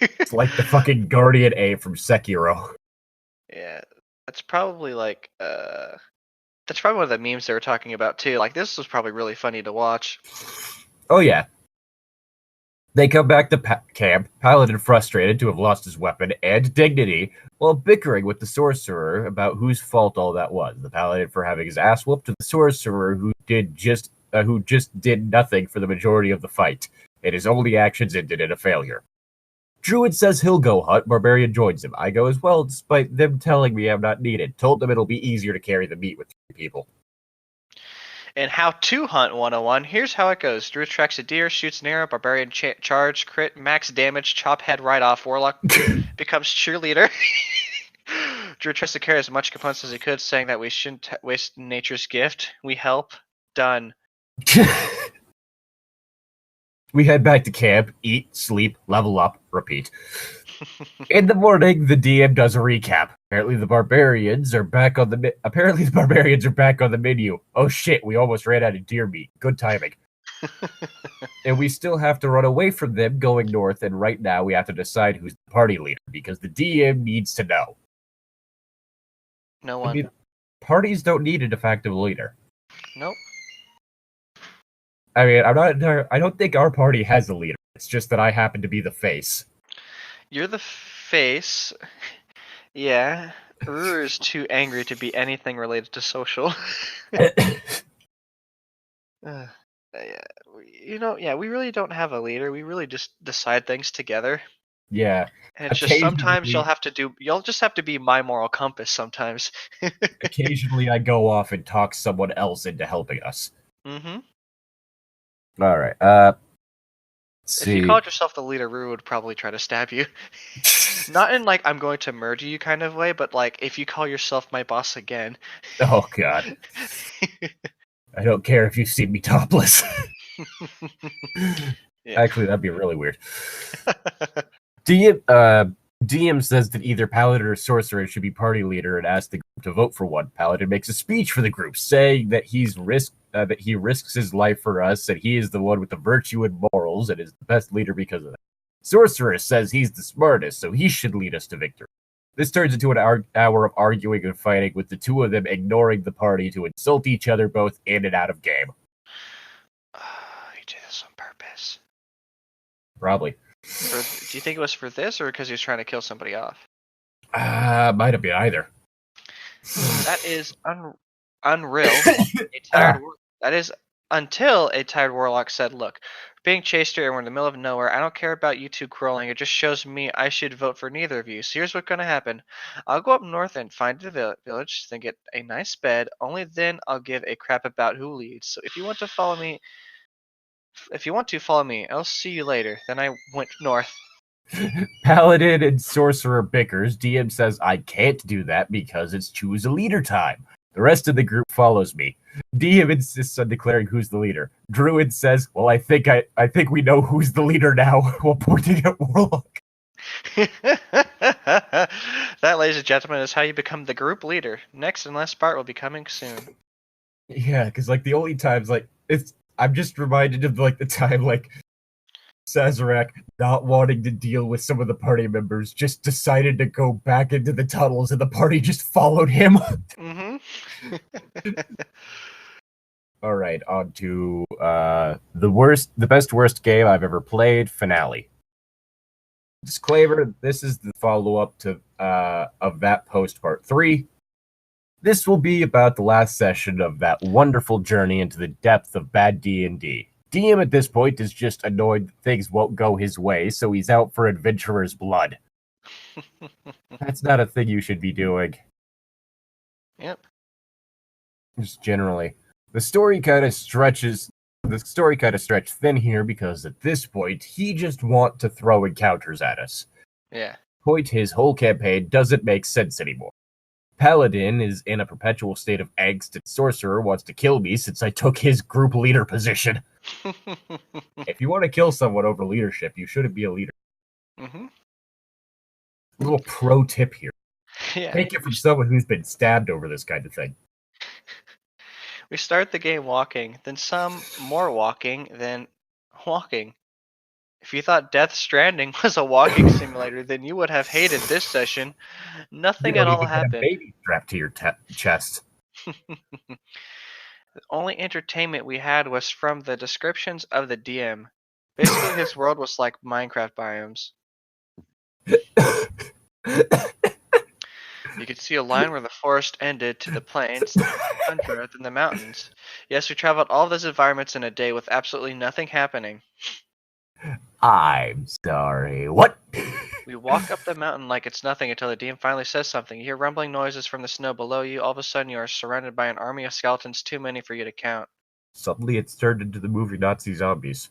It's like the fucking Guardian A from Sekiro. Yeah, that's probably like that's probably one of the memes they were talking about too. Like, this was probably really funny to watch. Oh yeah. They come back to camp, Paladin frustrated to have lost his weapon and dignity, while bickering with the sorcerer about whose fault all that was. The Paladin for having his ass whooped, to the sorcerer who just did nothing for the majority of the fight, and his only actions ended in a failure. Druid says he'll go hunt. Barbarian joins him. I go as well, despite them telling me I'm not needed. Told them it'll be easier to carry the meat with 3 people. In How to Hunt 101, here's how it goes. Druid tracks a deer, shoots an arrow, Barbarian charge, crit, max damage, chop head right off, Warlock becomes cheerleader. Druid tries to carry as much components as he could, saying that we shouldn't waste nature's gift. We help. Done. We head back to camp, eat, sleep, level up, repeat. In the morning, the DM does a recap. Apparently the barbarians are back on the menu. Oh shit, we almost ran out of deer meat. Good timing. And we still have to run away from them going north, and right now we have to decide who's the party leader, because the DM needs to know. No one. I mean, parties don't need a de facto leader. Nope. I mean, I don't think our party has a leader. It's just that I happen to be the face. You're the face. Yeah. Rur is too angry to be anything related to social. Yeah, we really don't have a leader. We really just decide things together. Yeah. And it's just sometimes you'll just have to be my moral compass sometimes. Occasionally I go off and talk someone else into helping us. Mm-hmm. All right. If you called yourself the leader, Rue would probably try to stab you. Not in like I'm going to murder you kind of way, but like if you call yourself my boss again. Oh god. I don't care if you see me topless. Yeah. Actually, that'd be really weird. DM says that either Paladin or Sorcerer should be party leader and asks the group to vote for one. Paladin makes a speech for the group, saying that he risks his life for us, and he is the one with the virtue and morals, and is the best leader because of that. Sorcerer says he's the smartest, so he should lead us to victory. This turns into an hour of arguing and fighting, with the two of them ignoring the party to insult each other both in and out of game. He did this on purpose. Probably. Do you think it was for this, or because he was trying to kill somebody off? Might have been either. That is unreal. That is until a tired warlock said, "Look, being chased here and we're in the middle of nowhere. I don't care about you two quarreling. It just shows me I should vote for neither of you. So here's what's going to happen. I'll go up north and find the village, then get a nice bed. Only then I'll give a crap about who leads. So if you want to follow me, I'll see you later. Then I went north. Paladin and Sorcerer bickers. DM says, I can't do that because it's choose a leader time. The rest of the group follows me. DM insists on declaring who's the leader. Druid says, well, I think we know who's the leader now, while pointing at Warlock. That, ladies and gentlemen, is how you become the group leader. Next and last part will be coming soon. Yeah, because like the only times I'm just reminded of like the time like Sazerac, not wanting to deal with some of the party members, just decided to go back into the tunnels and the party just followed him. Mm-hmm. All right, on to the best worst game I've ever played, finale. Disclaimer, this is the follow-up to of that post part 3. This will be about the last session of that wonderful journey into the depth of bad D&D. DM at this point is just annoyed that things won't go his way, so he's out for adventurer's blood. That's not a thing you should be doing. Yep. Just generally. The story kind of stretched thin here because at this point, he just wants to throw encounters at us. Yeah. His whole campaign doesn't make sense anymore. Paladin is in a perpetual state of angst and Sorcerer wants to kill me since I took his group leader position. If you want to kill someone over leadership, you shouldn't be a leader. Mm-hmm. A little pro tip here. Yeah. Take it from someone who's been stabbed over this kind of thing. We start the game walking, then some more walking, then walking. If you thought Death Stranding was a walking simulator, then you would have hated this session. Nothing You at don't all even get a happened. baby strapped to your chest. The only entertainment we had was from the descriptions of the DM. Basically, his world was like Minecraft biomes. You could see a line where the forest ended to the plains, the tundra, then the mountains. Yes, we traveled all of those environments in a day with absolutely nothing happening. I'm sorry. What? We walk up the mountain like it's nothing until the DM finally says something. You hear rumbling noises from the snow below you. All of a sudden, you are surrounded by an army of skeletons too many for you to count. Suddenly, it's turned into the movie Nazi Zombies.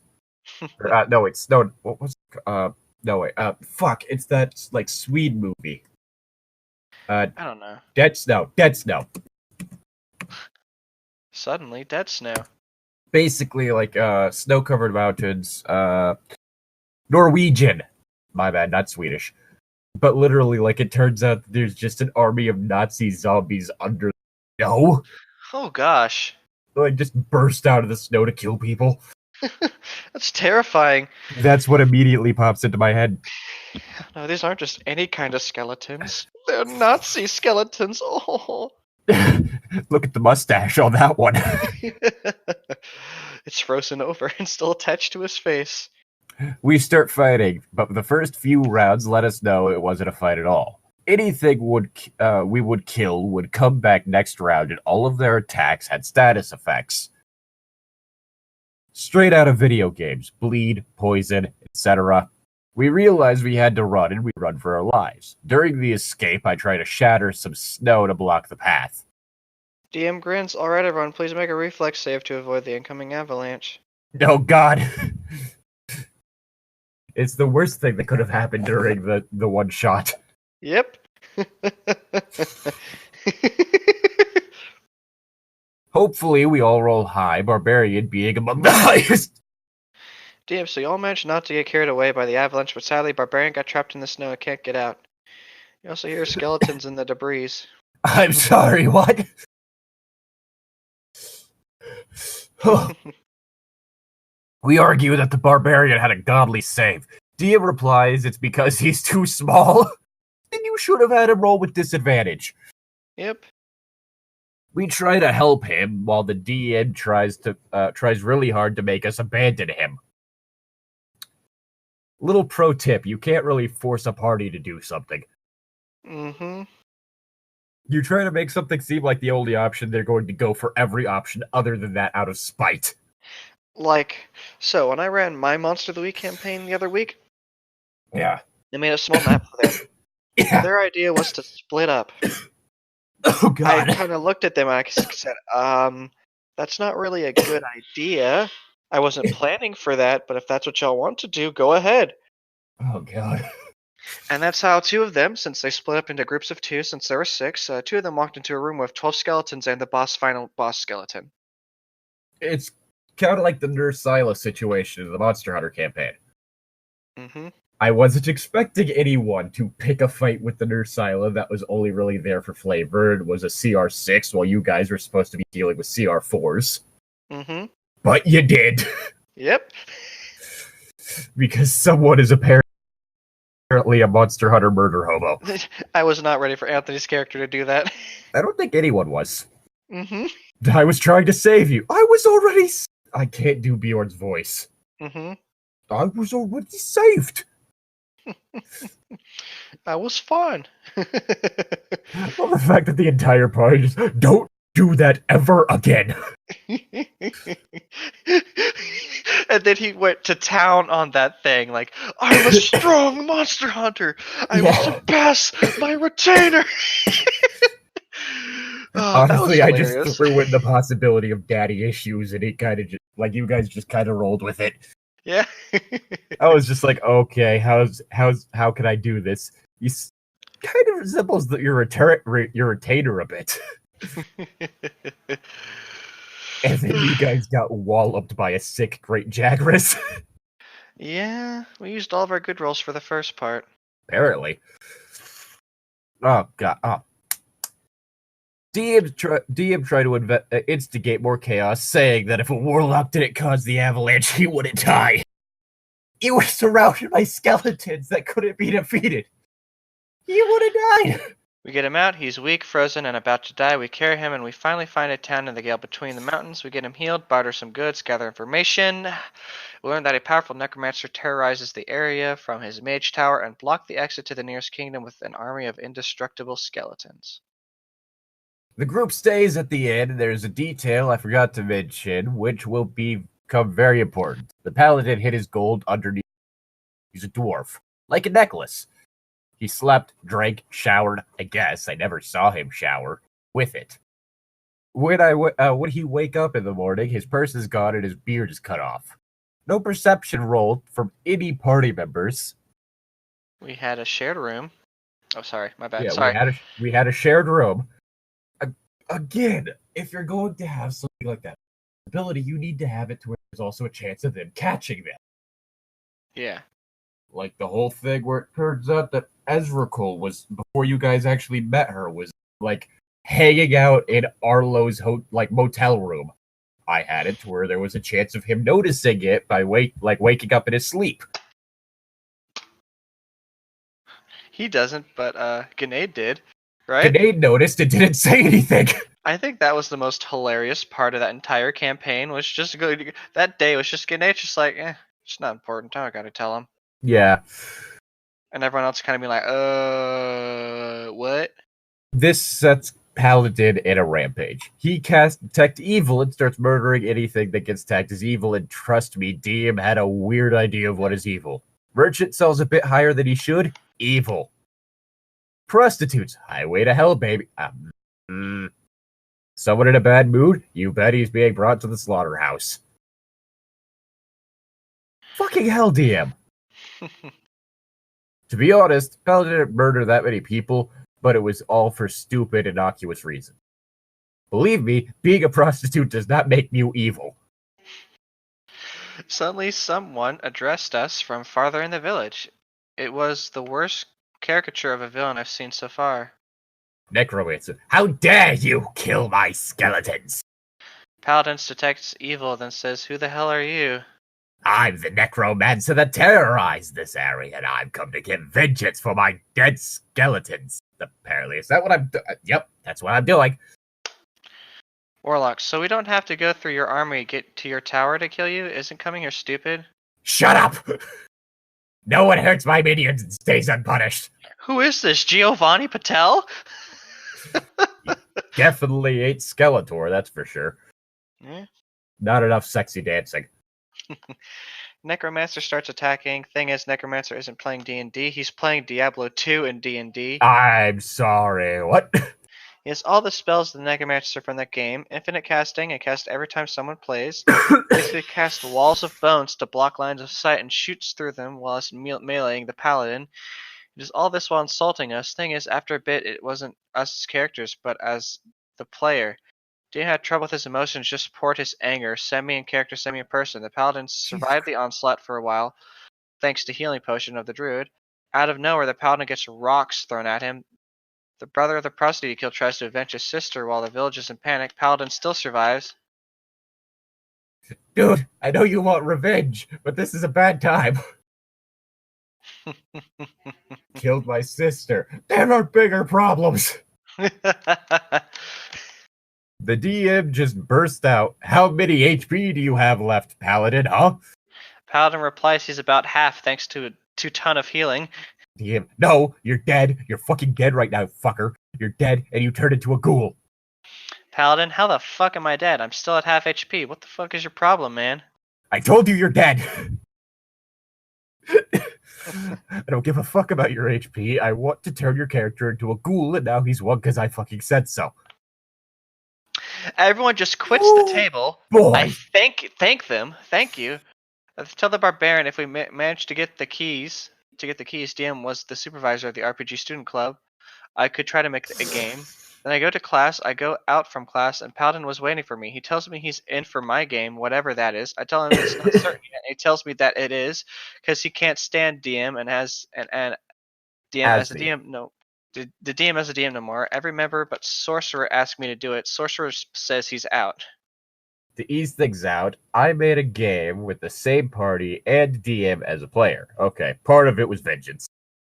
No, it's no. What was? No wait. Fuck! It's that like Swede movie. I don't know. Dead Snow. Dead Snow. Suddenly, dead snow. Basically, like snow-covered mountains. Norwegian. My bad, not Swedish. But literally, like it turns out there's just an army of Nazi zombies under the snow. Oh gosh. Like just burst out of the snow to kill people. That's terrifying. That's what immediately pops into my head. No, these aren't just any kind of skeletons. They're Nazi skeletons. Oh. Look at the mustache on that one. It's frozen over and still attached to his face. We start fighting, but the first few rounds let us know it wasn't a fight at all. Anything we would kill would come back next round, and all of their attacks had status effects. Straight out of video games, bleed, poison, etc. We realized we had to run, and we run for our lives. During the escape, I try to shatter some snow to block the path. DM grins. Alright, everyone, please make a reflex save to avoid the incoming avalanche. Oh god. It's the worst thing that could have happened during the one shot. Yep. Hopefully we all roll high, Barbarian being among the highest. DM, so you all managed not to get carried away by the avalanche, but sadly Barbarian got trapped in the snow and can't get out. You also hear skeletons in the debris. I'm sorry, what? We argue that the Barbarian had a godly save. DM replies it's because he's too small. Then you should have had him roll with disadvantage. Yep. We try to help him while the DM tries really hard to make us abandon him. Little pro tip, you can't really force a party to do something. Mm-hmm. You try to make something seem like the only option, they're going to go for every option other than that out of spite. So when I ran my Monster of the Week campaign the other week, Yeah. they made a small map for them. Yeah. Their idea was to split up. Oh I God. kind of looked at them and I said, that's not really a good idea. I wasn't planning for that, but if that's what y'all want to do, go ahead. Oh God. And that's how two of them, since they split up into groups of two, since there were six, two of them walked into a room with 12 skeletons and the final boss skeleton. It's kind of like the Nurse Silo situation in the Monster Hunter campaign. Mm-hmm. I wasn't expecting anyone to pick a fight with the Nurse Silo that was only really there for flavor. It was a CR6 while you guys were supposed to be dealing with CR4s. Mm-hmm. But you did. Yep. Because someone is apparently a Monster Hunter murder hobo. I was not ready for Anthony's character to do that. I don't think anyone was. Mm-hmm. I was trying to save you. I was already... I can't do Bjorn's voice. Mm-hmm. I was already saved. I was fine. Well, the fact that the entire party just don't do that ever again. And then he went to town on that thing, like, I'm a strong monster hunter. I will surpass my retainer. Honestly, I just threw in the possibility of daddy issues, and it kind of just, like, you guys just kind of rolled with it. Yeah. I was just like, okay, how can I do this? You kind of resembles your retainer a bit. And then you guys got walloped by a sick Great Jagras. Yeah, we used all of our good rolls for the first part. Apparently. Oh, God. Oh. DM tried to instigate more chaos, saying that if a warlock didn't cause the avalanche, he wouldn't die. He was surrounded by skeletons that couldn't be defeated. He would have died. We get him out. He's weak, frozen, and about to die. We carry him, and we finally find a town in the gale between the mountains. We get him healed, barter some goods, gather information. We learn that a powerful necromancer terrorizes the area from his mage tower and block the exit to the nearest kingdom with an army of indestructible skeletons. The group stays at the end. There's a detail I forgot to mention, which will become very important. The paladin hid his gold underneath. He's a dwarf, like a necklace. He slept, drank, showered. I guess I never saw him shower with it. When he wake up in the morning, his purse is gone and his beard is cut off. No perception rolled from any party members. We had a shared room. Oh, sorry, my bad. Yeah, sorry. we had a shared room. Again, if you're going to have something like that ability, you need to have it to where there's also a chance of them catching them. Yeah. Like the whole thing where it turns out that Ezrakul was, before you guys actually met her, was like hanging out in Arlo's motel room. I had it to where there was a chance of him noticing it by waking up in his sleep. He doesn't, but Grenade did, right? Grenade noticed and didn't say anything. I think that was the most hilarious part of that entire campaign. Was just that day was just Grenade, just like, it's not important. I gotta tell him. Yeah. And everyone else kind of be like, what? This sets Paladin in a rampage. He casts Detect Evil and starts murdering anything that gets tagged as evil, and trust me, DM had a weird idea of what is evil. Merchant sells a bit higher than he should. Evil. Prostitutes. Highway to hell, baby. Someone in a bad mood? You bet he's being brought to the slaughterhouse. Fucking hell, DM. To be honest, Paladin didn't murder that many people, but it was all for stupid, innocuous reasons. Believe me, being a prostitute does not make you evil. Suddenly, someone addressed us from farther in the village. It was the worst caricature of a villain I've seen so far. Necromancer, how dare you kill my skeletons? Paladin detects evil, then says, "Who the hell are you?" I'm the necromancer that terrorized this area, and I've come to get vengeance for my dead skeletons. Apparently, is that what I'm doing? Yep, that's what I'm doing. Warlock, so we don't have to go through your army get to your tower to kill you? Isn't coming here stupid? Shut up! No one hurts my minions and stays unpunished. Who is this, Giovanni Patel? Definitely ain't Skeletor, that's for sure. Yeah. Not enough sexy dancing. Necromancer starts attacking. Thing is, Necromancer isn't playing D&D. He's playing Diablo 2 in D&D. I'm sorry, what? He has all the spells of the Necromancer from that game. Infinite casting, and cast every time someone plays. Basically casts walls of bones to block lines of sight and shoots through them whilst meleeing the paladin. He does all this while insulting us. Thing is, after a bit, it wasn't us as characters, but as the player. Dean had trouble with his emotions, just poured his anger, semi in character, semi in person. The paladin survived the onslaught for a while, thanks to healing potion of the druid. Out of nowhere, the paladin gets rocks thrown at him. The brother of the prostitute he killed tries to avenge his sister while the village is in panic. Paladin still survives. Dude, I know you want revenge, but this is a bad time. Killed my sister. There are bigger problems. The DM just burst out. How many HP do you have left, Paladin, huh? Paladin replies he's about half thanks to a 2-ton of healing. DM, no, you're dead. You're fucking dead right now, fucker. You're dead, and you turned into a ghoul. Paladin, how the fuck am I dead? I'm still at half HP. What the fuck is your problem, man? I told you you're dead. I don't give a fuck about your HP. I want to turn your character into a ghoul, and now he's one because I fucking said so. Everyone just quits the table. Boy. I thank them. Thank you. Tell the barbarian if we managed to get the keys. DM was the supervisor of the RPG student club. I could try to make a game. Then I go to class. I go out from class, and Paladin was waiting for me. He tells me he's in for my game, whatever that is. I tell him it's not certain yet. He tells me that it is because he can't stand DM and has and DM as a DM. No, the DM as a DM no more. Every member but Sorcerer asked me to do it. Sorcerer says he's out. To ease things out, I made a game with the same party and DM as a player. Okay, part of it was vengeance.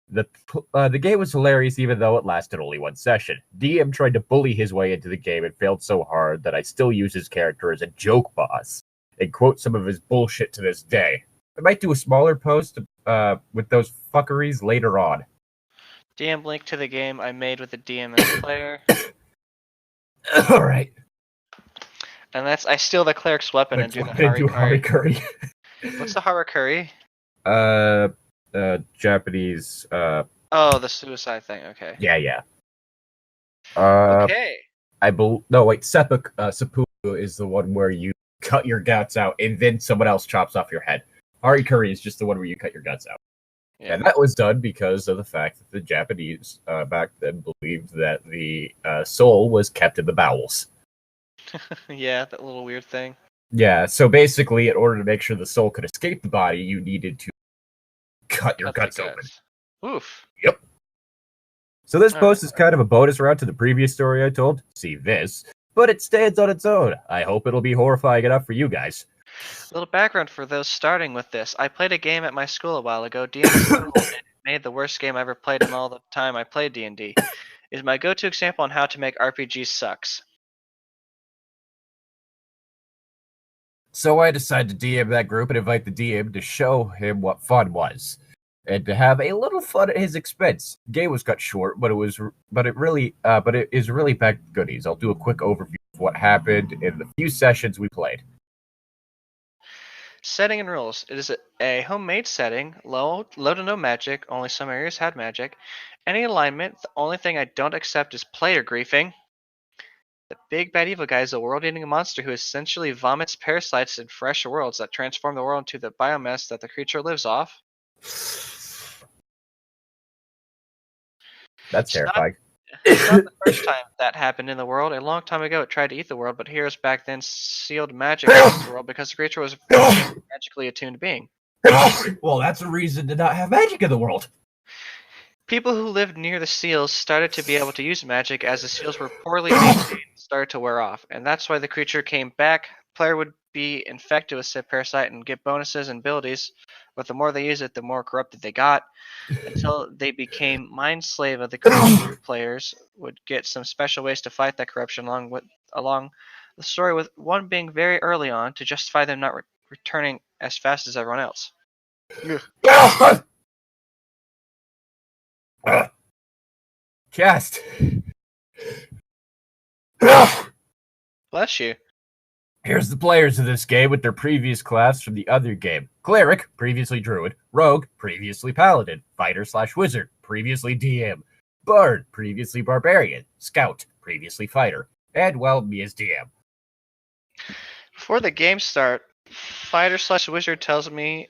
The game was hilarious even though it lasted only one session. DM tried to bully his way into the game and failed so hard that I still use his character as a joke boss and quote some of his bullshit to this day. I might do a smaller post with those fuckeries later on. DM link to the game I made with the DM as a player. Alright. And that's I steal the cleric's weapon and do the harikuri. What's the harikuri? Japanese. Oh, the suicide thing. Okay. Yeah. Okay. Seppuku is the one where you cut your guts out and then someone else chops off your head. Harikuri is just the one where you cut your guts out. Yeah. And that was done because of the fact that the Japanese back then believed that the soul was kept in the bowels. Yeah, that little weird thing. Yeah, so basically, in order to make sure the soul could escape the body, you needed to cut your guts open. Oof. Yep. So this post is kind of a bonus round to the previous story I told. See this. But it stands on its own. I hope it'll be horrifying enough for you guys. A little background for those starting with this. I played a game at my school a while ago. D&D made the worst game I ever played in all the time I played D&D. It is my go-to example on how to make RPGs sucks. So I decided to DM that group and invite the DM to show him what fun was, and to have a little fun at his expense. The game was cut short, but it is really packed with goodies. I'll do a quick overview of what happened in the few sessions we played. Setting and rules. It is a homemade setting, low to no magic, only some areas had magic. Any alignment, the only thing I don't accept is player griefing. The big bad evil guy is a world-eating monster who essentially vomits parasites in fresh worlds that transform the world into the biomass that the creature lives off. That's terrifying. It's not the first time that happened in the world. A long time ago, it tried to eat the world, but heroes back then sealed magic against the world because the creature was a magically attuned being. Well, that's a reason to not have magic in the world. People who lived near the seals started to be able to use magic as the seals were poorly maintained and started to wear off, and that's why the creature came back. Player would be infected with said parasite and get bonuses and abilities, but the more they use it, the more corrupted they got, until they became mind slave of the creature. Players would get some special ways to fight that corruption along the story, with one being very early on to justify them not returning as fast as everyone else. Cast. Bless you. Here's the players of this game with their previous class from the other game. Cleric, previously Druid. Rogue, previously Paladin. Fighter/Wizard, previously DM. Bard, previously Barbarian. Scout, previously Fighter. And, well, me as DM. Before the game start, Fighter/Wizard tells me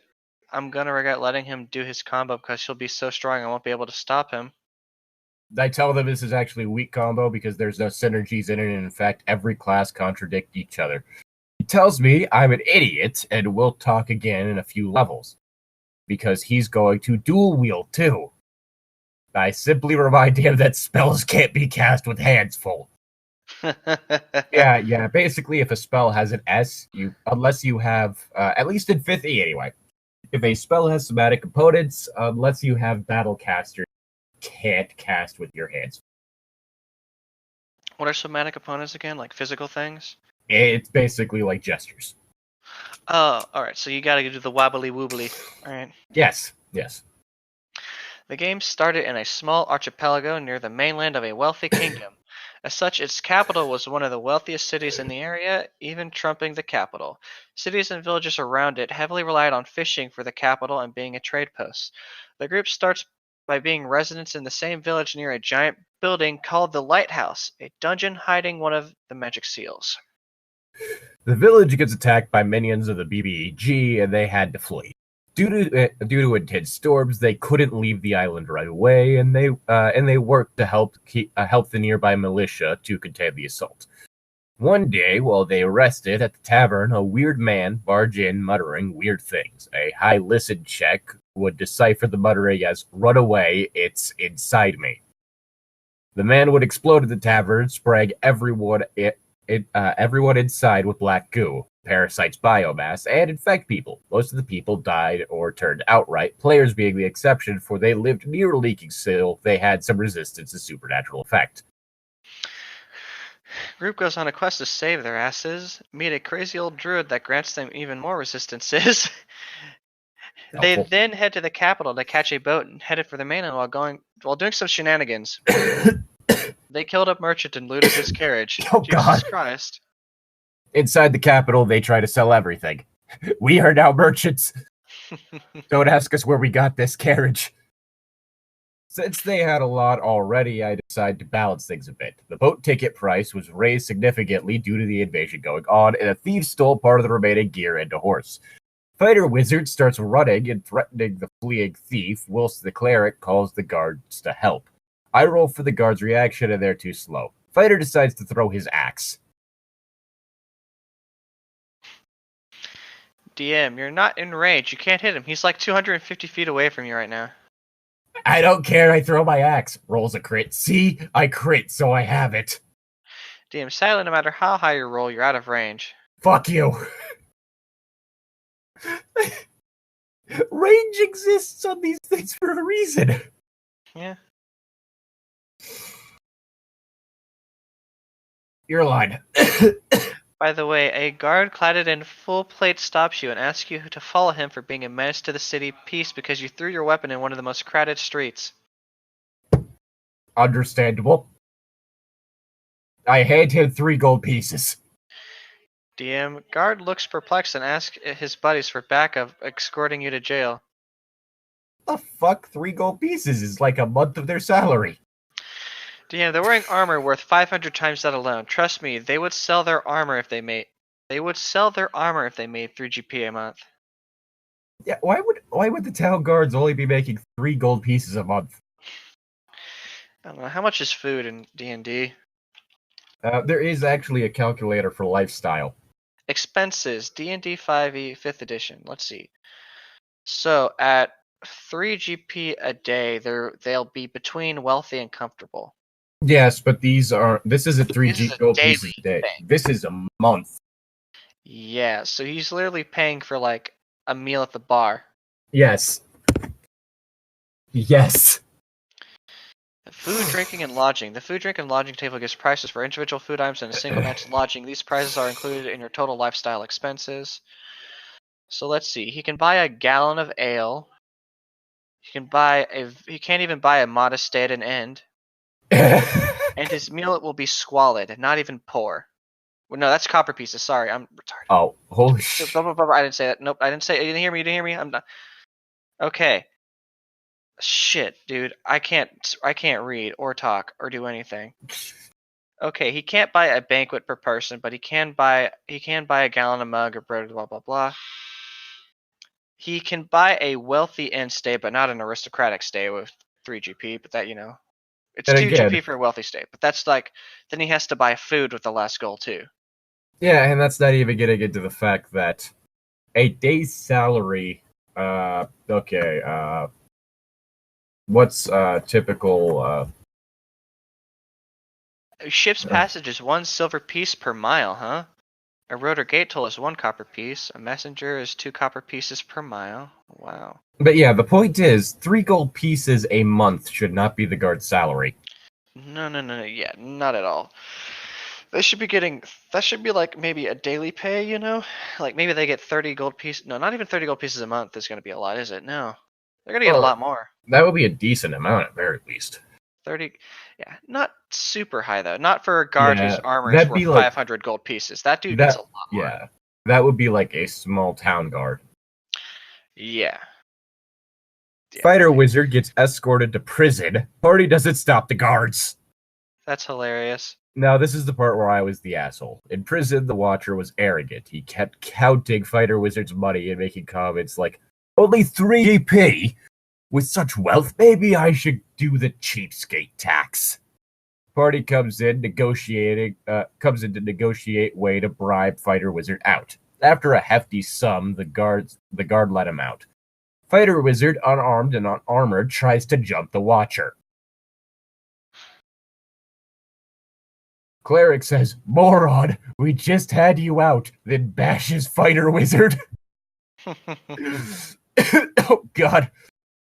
I'm gonna regret letting him do his combo because he'll be so strong I won't be able to stop him. I tell them this is actually a weak combo because there's no synergies in it, and in fact, every class contradict each other. He tells me I'm an idiot, and we'll talk again in a few levels. Because he's going to dual wield too. I simply remind him that spells can't be cast with hands full. Yeah. Basically, if a spell has an S, unless you have, at least in 5th E anyway, if a spell has somatic components, unless you have Battlecaster, can't cast with your hands. What are somatic opponents again? Like physical things? It's basically like gestures. Oh, alright, so you gotta do the wobbly woobly. Alright. Yes. The game started in a small archipelago near the mainland of a wealthy kingdom. As such, its capital was one of the wealthiest cities in the area, even trumping the capital. Cities and villages around it heavily relied on fishing for the capital and being a trade post. The group starts by being residents in the same village near a giant building called the Lighthouse, a dungeon hiding one of the magic seals. The village gets attacked by minions of the BBEG, and they had to flee. Due to intense storms, they couldn't leave the island right away, and they worked to help the nearby militia to contain the assault. One day, while they rested at the tavern, a weird man barged in, muttering weird things. A high listen check would decipher the muttering as "Run away! It's inside me." The man would explode at the tavern, spraying everyone inside with black goo, parasites biomass, and infect people. Most of the people died or turned outright, players being the exception, for they lived near leaking, so they had some resistance to supernatural effect. Group goes on a quest to save their asses, meet a crazy old druid that grants them even more resistances. They then head to the capital to catch a boat and headed for the mainland while doing some shenanigans. They killed a merchant and looted his carriage. Oh, Jesus God. Christ. Inside the capital, they try to sell everything. We are now merchants. Don't ask us where we got this carriage. Since they had a lot already, I decided to balance things a bit. The boat ticket price was raised significantly due to the invasion going on, and a thief stole part of the remaining gear and a horse. Fighter Wizard starts running and threatening the fleeing thief, whilst the cleric calls the guards to help. I roll for the guards' reaction, and they're too slow. Fighter decides to throw his axe. DM, you're not in range. You can't hit him. He's like 250 feet away from you right now. I don't care, I throw my axe. Rolls a crit. See? I crit, so I have it. DM, sadly, no matter how high you roll, you're out of range. Fuck you. Range exists on these things for a reason. Yeah. You're lying. By the way, a guard clad in full plate stops you and asks you to follow him for being a menace to the city peace because you threw your weapon in one of the most crowded streets. Understandable. I hand him 3 gold pieces. DM, guard looks perplexed and asks his buddies for backup, escorting you to jail. The fuck? 3 gold pieces is like a month of their salary. DM, they're wearing armor worth 500 times that alone. Trust me, they would sell their armor if they made 3 GP a month. Yeah, why would the town guards only be making 3 gold pieces a month? I don't know, how much is food in D&D? There is actually a calculator for lifestyle. Expenses, D&D 5e 5th edition. Let's see. So at 3 GP a day, they'll be between wealthy and comfortable. Yes, but this is a 3 gold pieces a day. Thing. This is a month. Yeah, so he's literally paying for like a meal at the bar. Yes. Yes. Food, drinking, and lodging. The food, drink, and lodging table gives prices for individual food items and a single night's lodging. These prices are included in your total lifestyle expenses. So let's see. He can buy a gallon of ale. He can't even buy a modest stay at an inn. And his meal will be squalid, not even poor. Well, no, that's copper pieces. Sorry, I'm retarded. Oh, holy shit. I didn't say that. Nope, I didn't say. You didn't hear me. You didn't hear me. I'm not. Okay. Shit, dude. I can't read or talk or do anything. Okay, he can't buy a banquet per person, but he can buy a gallon, a mug, or bread, blah blah blah. He can buy a wealthy inn stay, but not an aristocratic stay with 3 GP. But that it's And 2 again, GP for a wealthy stay. But that's like then he has to buy food with the last goal too. yeah, and that's not even getting into the fact that a day's salary, what's typical, A ship's passage is 1 silver piece per mile, huh? A road or gate toll is 1 copper piece. A messenger is 2 copper pieces per mile. Wow. But yeah, the point is, 3 gold pieces a month should not be the guard's salary. No, yeah, not at all. They should be getting, that should be like maybe a daily pay, you know? Like maybe they get 30 gold pieces. No, not even 30 gold pieces a month is going to be a lot, is it? No. They're going to get a lot more. That would be a decent amount at very least. 30, yeah, not super high though. Not for a guard whose armor is that'd worth be like- 500 gold pieces. That dude gets a lot more. Yeah, that would be like a small town guard. Yeah. Fighter wizard gets escorted to prison. Party doesn't stop the guards. That's hilarious. Now, this is the part where I was the asshole. In prison, the Watcher was arrogant. He kept counting Fighter Wizard's money and making comments like, only 3 GP? With such wealth, maybe I should do the cheapskate tax. Party comes in to negotiate way to bribe Fighter Wizard out. After a hefty sum, the guard let him out. Fighter Wizard, unarmed and unarmored, tries to jump the Watcher. Cleric says, moron, we just had you out, then bashes Fighter Wizard. Oh, God.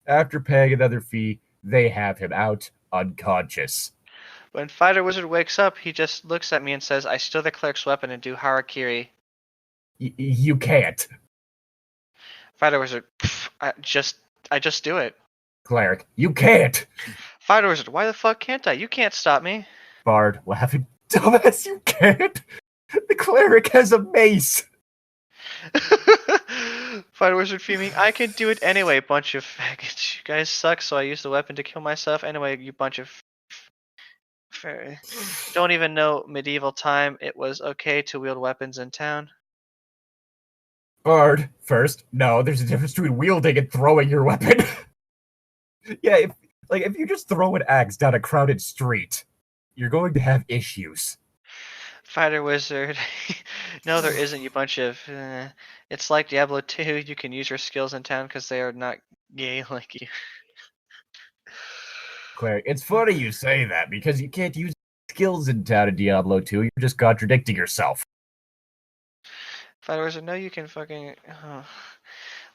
After paying another fee, they have him out, unconscious. When Fighter Wizard wakes up, he just looks at me and says, I steal the cleric's weapon and do harakiri. You can't. Fighter Wizard, I just do it. Cleric, you can't. Fighter Wizard, why the fuck can't I? You can't stop me. Bard, laughing, dumbass, you can't. The cleric has a mace. Fighter Wizard fuming, I can do it anyway, bunch of faggots. You guys suck, so I used the weapon to kill myself. Anyway, you bunch of... Don't even know medieval time. It was okay to wield weapons in town. Bard, first, no, there's a difference between wielding and throwing your weapon. Yeah, if you just throw an axe down a crowded street, you're going to have issues. Fighter Wizard, no, there isn't. You bunch of. It's like Diablo 2. You can use your skills in town because they are not gay like you. Cleric, it's funny you say that because you can't use skills in town in Diablo 2. You're just contradicting yourself. Fighter Wizard, no, you can fucking.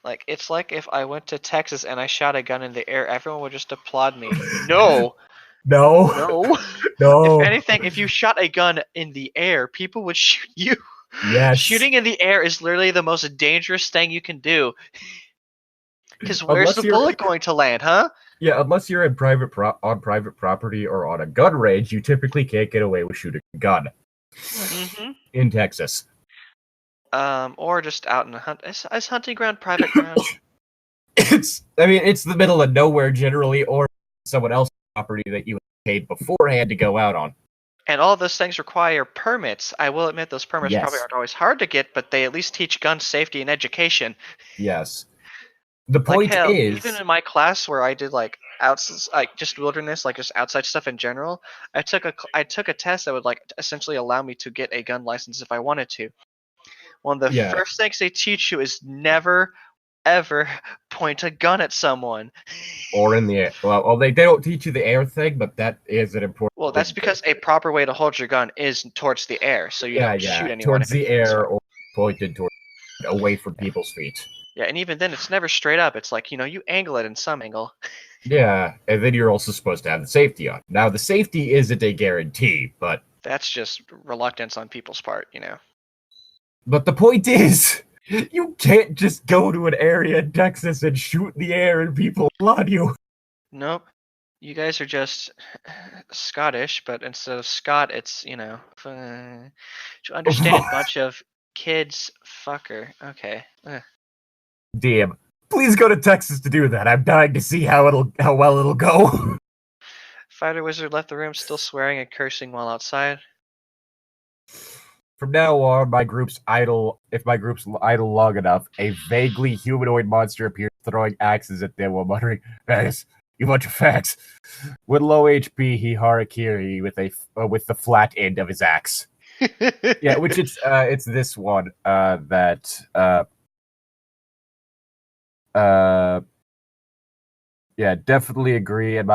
Like, it's like if I went to Texas and I shot a gun in the air, everyone would just applaud me. No! No. If anything, if you shot a gun in the air, people would shoot you. Yes. Shooting in the air is literally the most dangerous thing you can do. Because where's the bullet going to land, huh? Yeah, unless you're in on private property or on a gun range, you typically can't get away with shooting a gun. Mm-hmm. In Texas. Or just out in a hunt. Is hunting ground private ground? It's the middle of nowhere generally, or someone else's property that you paid beforehand to go out on. And all of those things require permits. I will admit those permits probably aren't always hard to get, but they at least teach gun safety and education. Yes. The point is, even in my class where I did like just wilderness, like just outside stuff in general, I took a test that would like essentially allow me to get a gun license if I wanted to. One of the first things they teach you is never, ever point a gun at someone. Or in the air. Well, they don't teach you the air thing, but that is an important. Well, that's because a proper way to hold your gun is towards the air, so you don't shoot anyone. Towards the air or pointed away from people's feet. Yeah, and even then, it's never straight up. It's like, you angle it in some angle. Yeah, and then you're also supposed to have the safety on. Now, the safety isn't a guarantee, but... That's just reluctance on people's part, But the point is, you can't just go to an area in Texas and shoot in the air and people applaud you. Nope. You guys are just Scottish, but instead of Scott, it's, to understand bunch of kids fucker. Okay. Damn. Please go to Texas to do that. I'm dying to see how well it'll go. Fighter Wizard left the room still swearing and cursing while outside. From now on, if my group's idle long enough, a vaguely humanoid monster appears throwing axes at them while muttering, "Fags, you bunch of fags." With low HP, he harakiri with the flat end of his axe. Yeah, which it's this one that yeah, definitely agree. In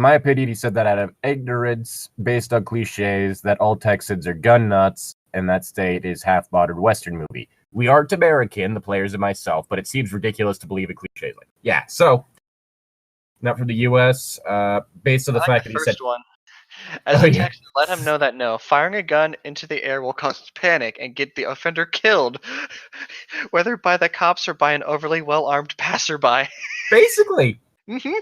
my opinion, he said that out of ignorance, based on cliches, that all Texans are gun nuts, and that state is half modern Western movie. We aren't American, the players and myself, but it seems ridiculous to believe in cliches like that. Yeah, so not from the U.S. Based on the fact that he said one. As a Texan, let him know that no, firing a gun into the air will cause panic and get the offender killed, whether by the cops or by an overly well-armed passerby. Basically. Mm-hmm.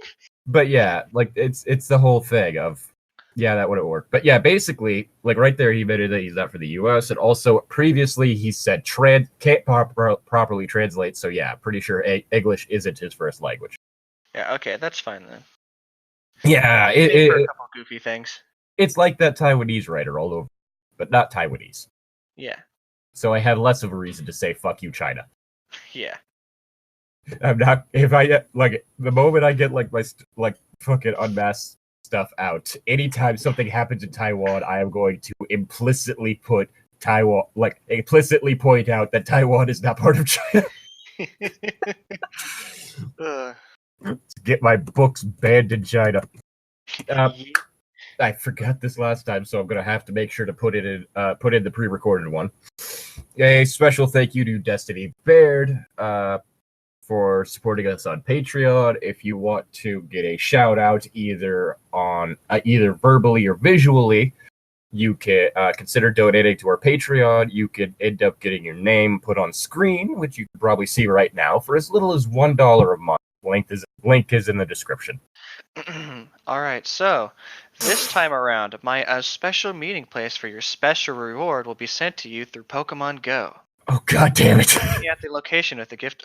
But yeah, like it's the whole thing of that wouldn't work. But yeah, basically, like right there, he admitted that he's not for the U.S. and also previously he said can't properly translate. So yeah, pretty sure English isn't his first language. Yeah, okay, that's fine then. Yeah, for a couple goofy things. It's like that Taiwanese writer all over, but not Taiwanese. Yeah. So I have less of a reason to say "fuck you, China." Yeah. I'm not. If I like the moment I get like my fucking unmasked stuff out, anytime something happens in Taiwan, I am going to implicitly point out that Taiwan is not part of China. To get my books banned in China. I forgot this last time, so I'm gonna have to make sure to put in the pre-recorded one. A special thank you to Destiny Baird for supporting us on Patreon. If you want to get a shout out either verbally or visually, you can consider donating to our Patreon. You could end up getting your name put on screen, which you can probably see right now, for as little as $1 a month. Link is in the description. All right, so this time around, my special meeting place for your special reward will be sent to you through Pokemon Go. Oh, god damn it. At the location with the gift.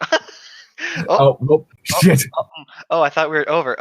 Shit. I thought we were over.